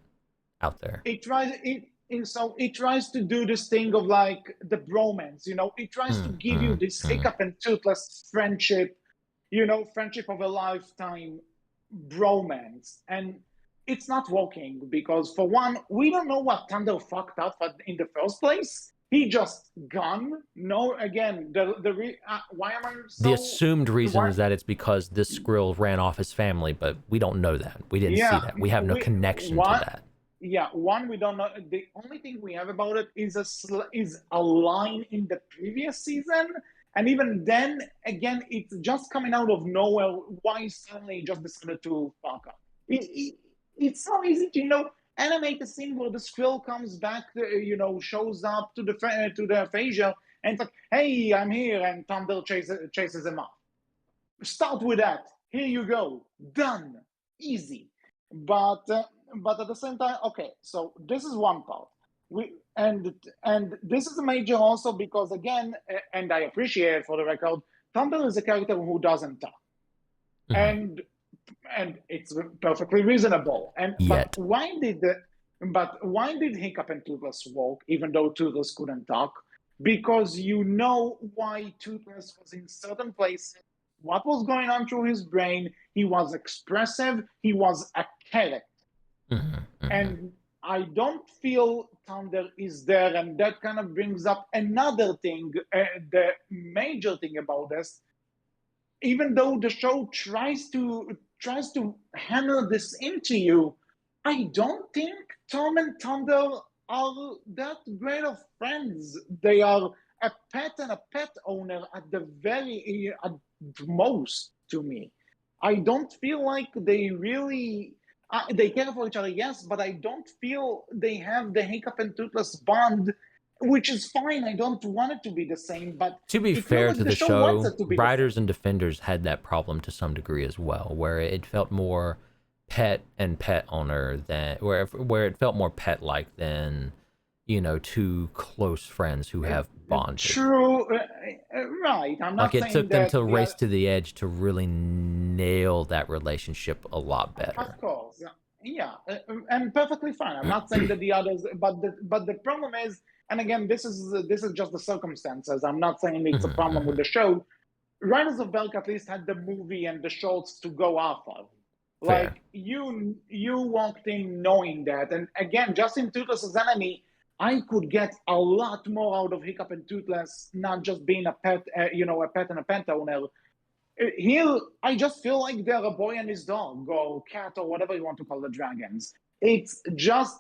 out there. it tries to do this thing of like the bromance, it tries to Mm, give you mm, this mm. hiccup and toothless friendship, friendship of a lifetime, bromance. And it's not working because, for one, we don't know what Thunder fucked up in the first place. He just gone. No, again, why am I The so? assumed reason Why? is that it's because this Skrill ran off his family, but we don't know that. We didn't see Yeah, that. We have no we connection to one. that. Yeah, one, we don't know. The only thing we have about it is a line in the previous season, and even then, again, it's just coming out of nowhere. Why suddenly just decided to fuck up? It's so easy to animate a scene where the Skrill comes back, shows up to the aphasia, and it's like, hey, I'm here, and Thunder chases him off. Start with that. Here you go. Done. Easy. But at the same time, okay. So this is one part. And this is a major also because, again, and I appreciate it, for the record, Thunder is a character who doesn't talk, Mhm. and it's perfectly reasonable. And but Yet. why did Hiccup and Toothless walk even though Toothless couldn't talk? Because you know why Toothless was in certain places, what was going on through his brain. He was expressive. He was a character. Mhm, mhm. And I don't feel Thunder is there. And that kind of brings up another thing, the major thing about this. Even though the show tries to hammer this into you, I don't think Tom and Thunder are that great of friends. They are a pet and a pet owner at most, to me. I don't feel like they really they care for each other, yes, but I don't feel they have the Hiccup and Toothless bond, which is fine. I don't want it to be the same, but To be it feels fair like to the the show wants show, it to be the writers same. and defenders had that problem to some degree as well, where it felt more pet and pet owner than where it felt more pet like than two close friends who have bonded. True, right. I'm Like not it took saying them that to the race to the edge to really nail that relationship a lot better. of course, yeah, and perfectly fine. I'm not saying that the others, but the problem is, and again, this is just the circumstances. I'm not saying it's a problem with the show. Riders of Berk at least had the movie and the shorts to go off of. Fair. Like you walked in knowing that, and again, just in Toothless's Enemy, I could get a lot more out of Hiccup and Toothless, not just being a pet, a pet and a pet owner. Here, I just feel like they're a boy and his dog, or cat, or whatever you want to call the dragons. It just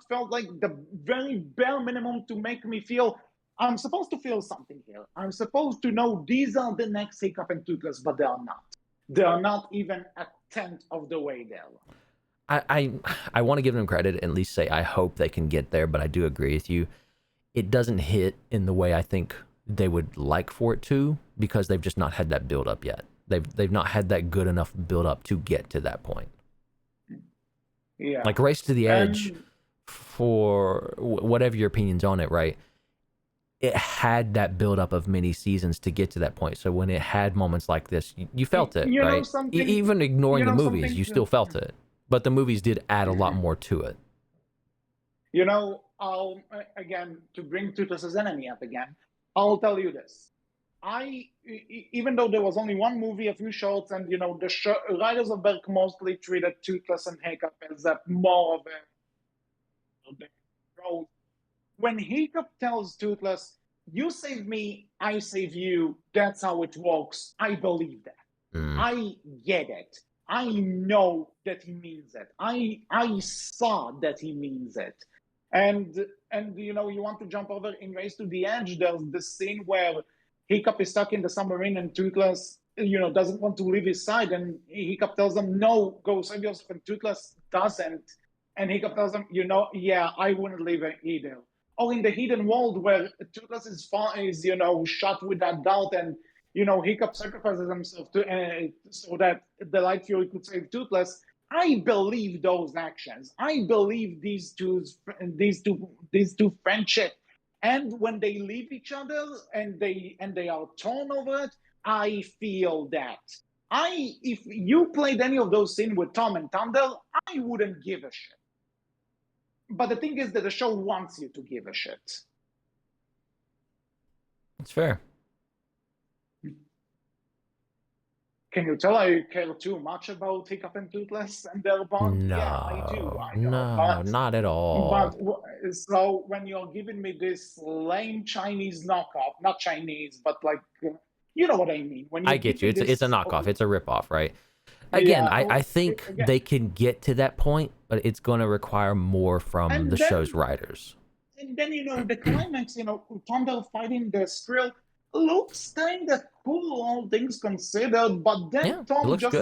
felt like the very bare minimum to make me feel I'm supposed to feel something here. I'm supposed to know these are the next Hiccup and Toothless, but they are not. They are not even a tenth of the way there. I want to give them credit and at least say I hope they can get there, but I do agree with you. It doesn't hit in the way I think they would like for it to, because they've just not had that build up yet. They've not had that good enough build up to get to that point. Yeah. Like Race to the Edge, for whatever your opinions on it, right? It had that build up of many seasons to get to that point. So when it had moments like this, you felt it, right? Even ignoring the movies, you still felt it. But the movies did add a lot more to it. Again, to bring Toothless's Enemy up again, I'll tell you this. Even though there was only one movie, a few shorts, and the Riders of Berk mostly treated Toothless and Hiccup as more of a role. When Hiccup tells Toothless, "You save me, I save you," that's how it works. I believe that. I get it. I know that he means it. I saw that he means it. And you want to jump over in Race to the Edge, there's this scene where Hiccup is stuck in the submarine and Toothless, doesn't want to leave his side, and Hiccup tells him, "No, go save yourself," and Toothless doesn't. And Hiccup tells him, "Yeah, I wouldn't leave it either." Or in the Hidden World, where Toothless is shot with that dart, and Hiccup sacrifices himself so that the Light Fury could save Toothless. I believe those actions. I believe these two friendship. And when they leave each other and they are torn over it, I feel that. If you played any of those scenes with Tom and Thunder, I wouldn't give a shit. But the thing is that the show wants you to give a shit. It's fair. Can you tell I care too much about Hiccup and Toothless and their bond? No, yeah, I do. No, not at all. But so when you're giving me this lame Chinese knockoff, not Chinese, but like, you know what I mean. When I get you. It's a knockoff. It's a ripoff, right? Again, I think they can get to that point, but it's going to require more from the show's writers. And then, the climax, Thunder fighting the Skrill looks kind of cool, all things considered, but then Tom just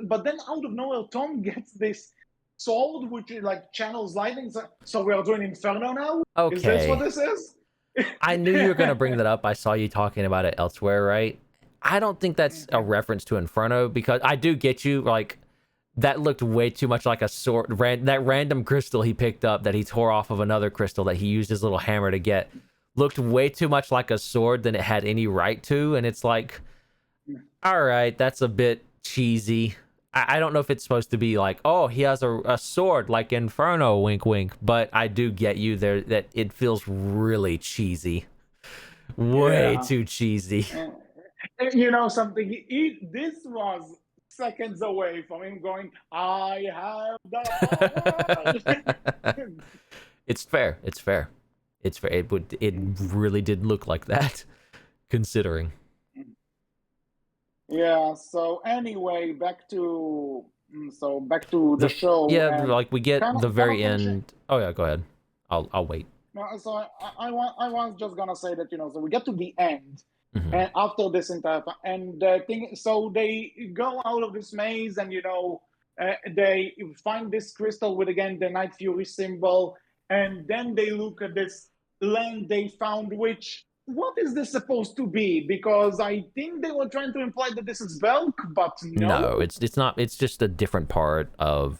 but then out of nowhere, Tom gets this sword, which like channels lightning. So we are doing Inferno now? Okay. Is this what this is? I knew you were going to bring that up. I saw you talking about it elsewhere, right? I don't think that's a reference to Inferno, because I do get you, like, that looked way too much like a sword. That random crystal he picked up that he tore off of another crystal that he used his little hammer to get looked way too much like a sword than it had any right to. And it's like, all right, that's a bit cheesy. I don't know if it's supposed to be like, oh, he has a sword like Inferno, wink, wink. But I do get you there that it feels really cheesy. Way too cheesy. Something, this was seconds away from him going, "I have the power." It's fair. It really did look like that, considering. Yeah. So anyway, back to the show. Yeah, like we get the very end. Oh yeah, go ahead. I'll wait. No, so I was just gonna say that so we get to the end, Mm-hmm. and after this entire and the thing, so they go out of this maze, and they find this crystal with again the Night Fury symbol, and then they look at this land they found, which what is this supposed to be? Because I think they were trying to imply that this is Belk, but no. No, it's not. It's just a different part of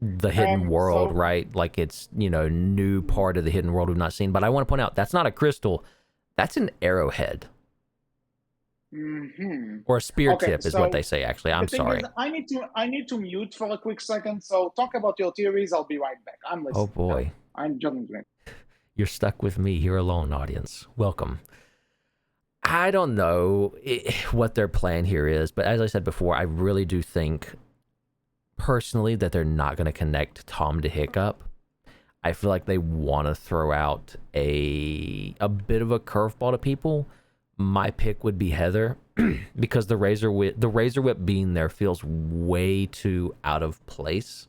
the hidden world, So right? Like it's, new part of the hidden world we've not seen. But I want to point out that's not a crystal, that's an arrowhead mhm. or a spear Okay, tip is what they so say. Actually, the I'm thing is, sorry. I need to mute for a quick second. So talk about your theories. I'll be right back. I'm Oh listening. Go. boy, I'm jumping in. you're stuck with me here alone, audience. Welcome. I don't know what their plan here is, but as I said before, I really do think personally that they're not going to connect Tom to Hiccup. I feel like they want to throw out a bit of a curveball to people. My pick would be Heather because the razor whip being there feels way too out of place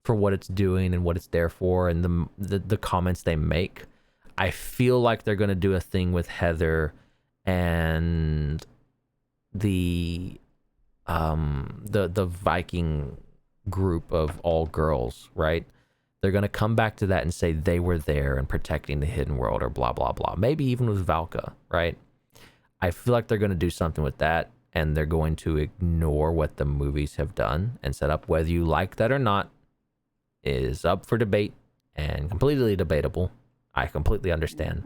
for what it's doing and what it's there for, and the comments they make. I feel like they're going to do a thing with Heather and the Viking group of all girls, right? They're going to come back to that and say they were there and protecting the hidden world or blah, blah, blah. Maybe even with Valka, right? I feel like they're going to do something with that, and they're going to ignore what the movies have done and set up. Whether you like that or not is up for debate and completely debatable. I completely understand.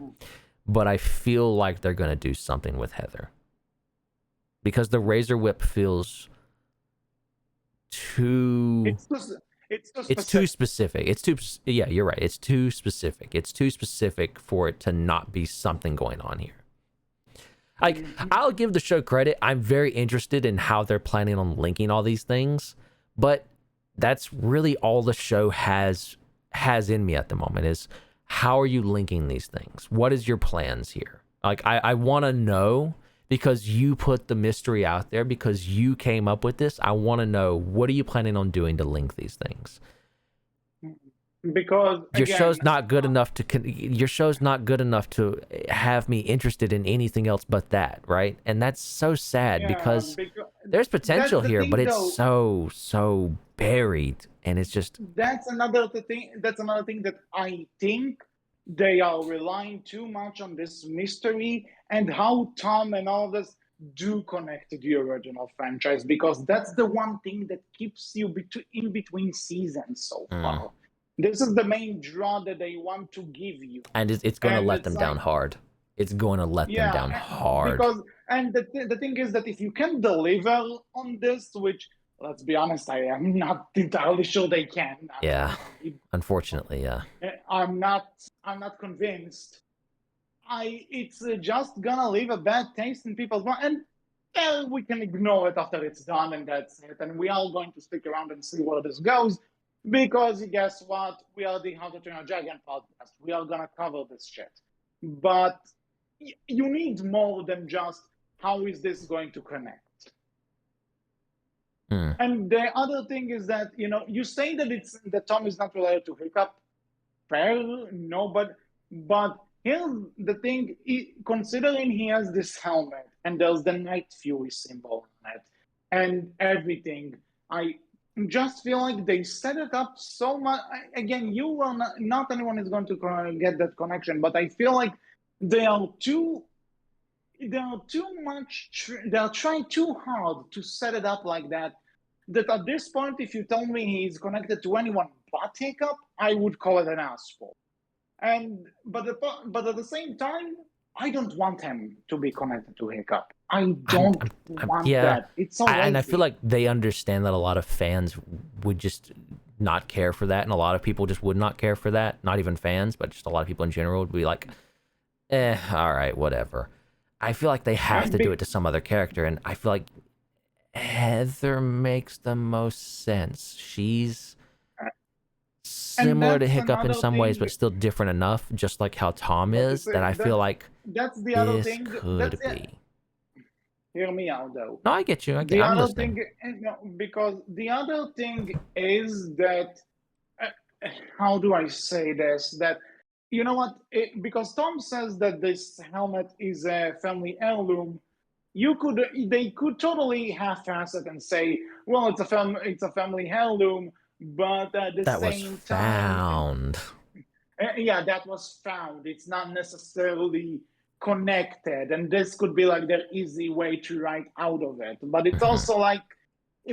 But I feel like they're going to do something with Heather. Because the razor whip feels too... It's too specific. Yeah, you're right. It's too specific. It's too specific for it to not be something going on here. Like, I'll give the show credit. I'm very interested in how they're planning on linking all these things, but that's really all the show has in me at the moment is how are you linking these things? What is your plans here? Like, I want to know because you put the mystery out there, because you came up with this. I want to know, what are you planning on doing to link these things? Because Your again, show's not good enough to have me interested in anything else but that, right? And that's so sad because there's potential that's the here, thing, but it's though. so buried, and it's just That's another thing. That's another thing that I think they are relying too much on this mystery and how Tom and all of this do connect to the original franchise, because that's the one thing that keeps you in between seasons so far. This is the main draw that they want to give you, and it's going to and let it's them like, down hard. It's going to let them yeah, down hard. because the thing is that if you can deliver on this, which, let's be honest, I am not entirely sure they can. Yeah, unfortunately, yeah. I'm not convinced. It's just gonna leave a bad taste in people's mouth, and we can ignore it after it's done, and that's it. And we are going to stick around and see where this goes, because guess what? We are the How to Train a Dragon podcast. We are gonna cover this shit, but you need more than just how is this going to connect. And the other thing is that you say that Tom is not related to Hiccup. Fair, no, but here's the thing: considering he has this helmet and there's the Night Fury symbol on it and everything, I just feel like they set it up so much. Again, you will not anyone is going to get that connection, but I feel like they are too. They are too much. They are trying too hard to set it up like that. That at this point, if you tell me he's connected to anyone but Hiccup, I would call it an asshole. But at the same time, I don't want him to be connected to Hiccup. I don't want Yeah, that. It's so and I feel lazy. like they understand that a lot of fans would just not care for that, and a lot of people just would not care for that. Not even fans, but just a lot of people in general would be like, all right, whatever. I feel like they have to do it to some other character, and I feel like Heather makes the most sense. She's similar to Hiccup in some ways, but still different enough, just like how Tom is, that I feel like that's the other this thing. could be. Hear me out, though. No, I get you. I'm other listening. thing, because the other thing is that, how do I say this? That, you know what? Because Tom says that this helmet is a family heirloom. They could totally half-ass it and say, well, it's a family heirloom, but at the That was same found. time, yeah, that was found. It's not necessarily connected, and this could be like their easy way to write out of it. But it's also like,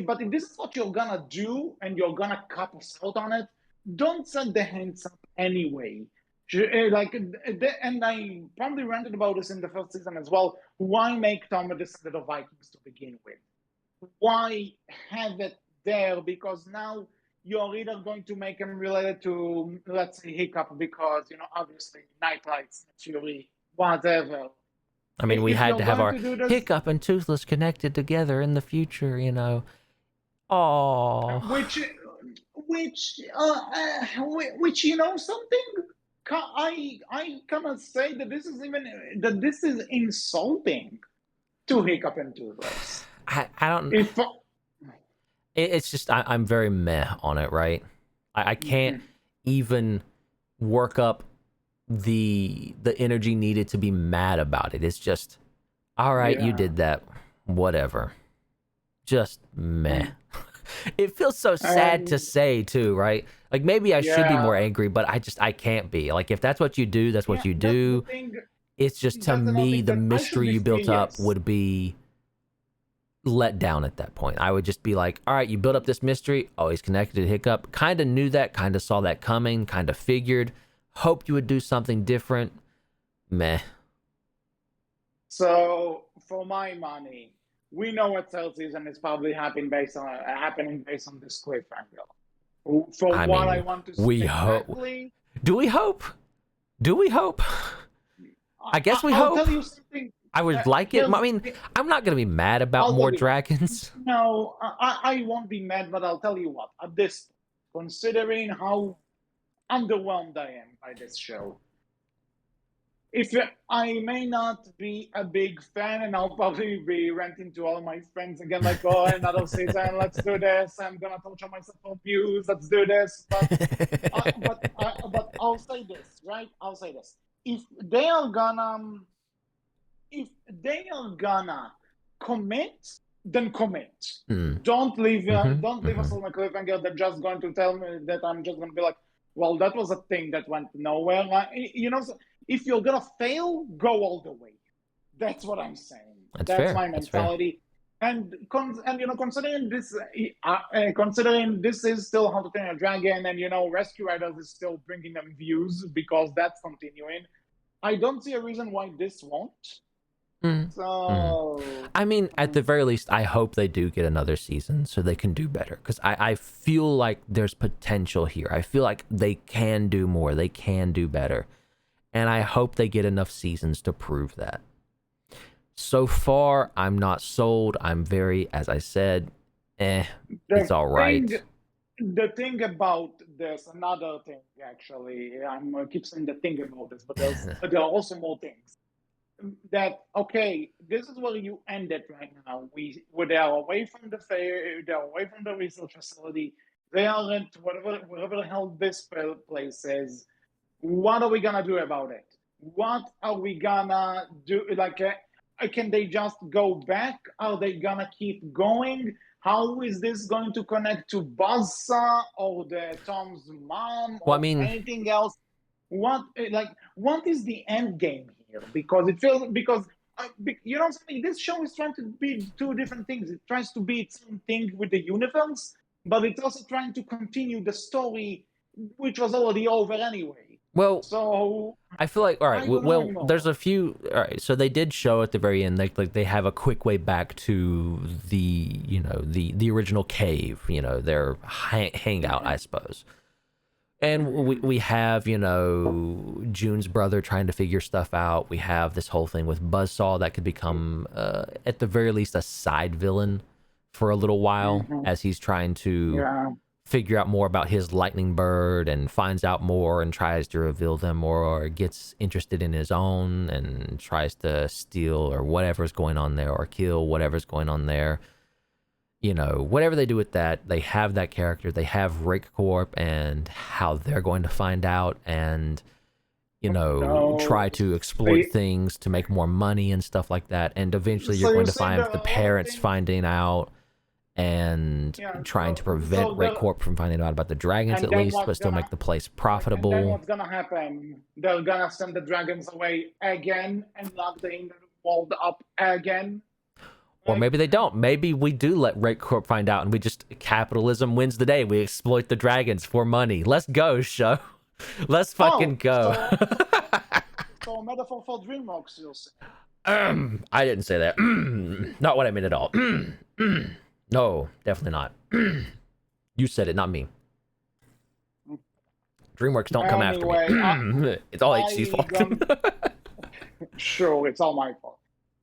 But if this is what you're gonna do and you're gonna cut us out on it, don't set the hands up anyway. And I probably ranted about this in the first season as well. Why make Tom instead of Vikings to begin with? Why have it there? Because now you're either going to make him related to, let's say, Hiccup, because, obviously, Nightlights, Fury, whatever. I mean, we If had you're to have going our to do this, Hiccup and Toothless connected together in the future, you know. Oh, which, which something, I cannot say that this is insulting to Hiccup and Toothless. I don't. If It's just I'm very meh on it, right? I can't even work up the energy needed to be mad about it. It's just, all right, you Yeah. did that, whatever. Just meh. It feels so sad to say too, right? Like maybe I should be more Yeah. angry, but I can't be. Like if that's what you do, that's what Yeah, you that's the do. thing. It's just, to That's another me, thing the that I should mystery be you built up furious. would be let down at that point. I would just be like, all right, you built up this mystery. Oh, he's connected to Hiccup. Kind of knew that, kind of saw that coming, kind of figured. Hoped you would do something different. Meh. So for my money, we know what third season is probably happening based on this cliffhanger. For I what I mean, want to see we hope. exactly, Do we hope? Do we hope? I guess we I'll hope. tell you something. I would like it. I mean, I'm not going to be mad about I'll more tell you what. dragons. No, I won't be mad, but I'll tell you what. At this, considering how underwhelmed I am by this show, if I may not be a big fan, and I'll probably be ranting to all my friends again, like, oh, another season, let's do this. I'm gonna torture myself for views. Let's do this. But I'll say this, right? I'll say this. If they are gonna commit, then commit. Don't leave us on a cliffhanger that's just going to tell me that I'm just gonna be like, well, that was a thing that went nowhere. If you're gonna fail, go all the way. That's what I'm saying. That's That's fair. my That's fair. mentality. And considering this is still How to Train Your Dragon, and Rescue Riders is still bringing them views because that's continuing. I don't see a reason why this won't. So I mean, at the very least, I hope they do get another season so they can do better. Because I feel like there's potential here. I feel like they can do more. They can do better. And I hope they get enough seasons to prove that. So far, I'm not sold. I'm very, as I said, it's all right. The thing about this, another thing actually, I keep saying the thing about this, but there are also more things. That okay, this is where you end it right now. They are away from the fair, they are away from the research facility. They are at wherever the hell this place is. What are we gonna do about it? What are we gonna do? Can they just go back? Are they gonna keep going? How is this going to connect to Buzzsaw or Tom's mom or anything else? What is the end game here? Because it feels something. This show is trying to be two different things. It tries to be its own thing with the universe, but it's also trying to continue the story, which was already over anyway. Well, so I feel like, all right, well, there's a few, all right, so they did show at the very end, they have a quick way back to the original cave, their hangout, I suppose. And we have, June's brother trying to figure stuff out. We have this whole thing with Buzzsaw that could become, at the very least, a side villain for a little while as he's trying to figure out more about his lightning bird and finds out more and tries to reveal them, or gets interested in his own and tries to steal or whatever's going on there, or kill whatever's going on there. Whatever they do with that, they have that character. They have Rake Corp and how they're going to find out and, try to exploit things to make more money and stuff like that. And eventually you're going to find the parents finding out and trying to prevent Rake Corp from finding out about the dragons at least, but still make the place profitable. And then what's gonna happen? They're gonna send the dragons away again and lock the world up again. Or maybe they don't. Maybe we do let Red Corp find out and we just, capitalism wins the day. We exploit the dragons for money. Let's go, show. Let's fucking go. So a metaphor for DreamWorks, you'll say. I didn't say that. Not what I meant at all. No, definitely not. You said it, not me. DreamWorks don't come after me. It's all HC's fault. Sure, it's all my fault.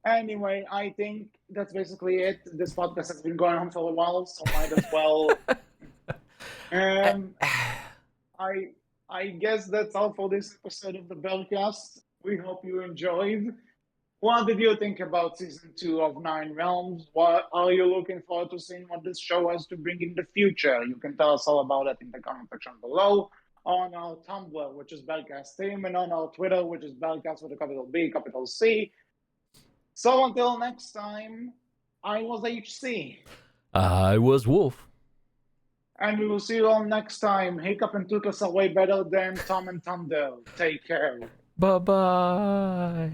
Anyway, I think that's basically it. This podcast has been going on for a while, so might as well. I guess that's all for this episode of the Berkcast. We hope you enjoyed. What did you think about season 2 of Nine Realms? What are you looking forward to seeing what this show has to bring in the future? You can tell us all about it in the comment section below, on our Tumblr, which is Berkcast Team, and on our Twitter, which is Berkcast with a capital B, capital C. So until next time, I was HC. I was Wolf. And we will see you all next time. Hiccup and Toothless are way better than Tom and Thunder. Take care. Bye-bye.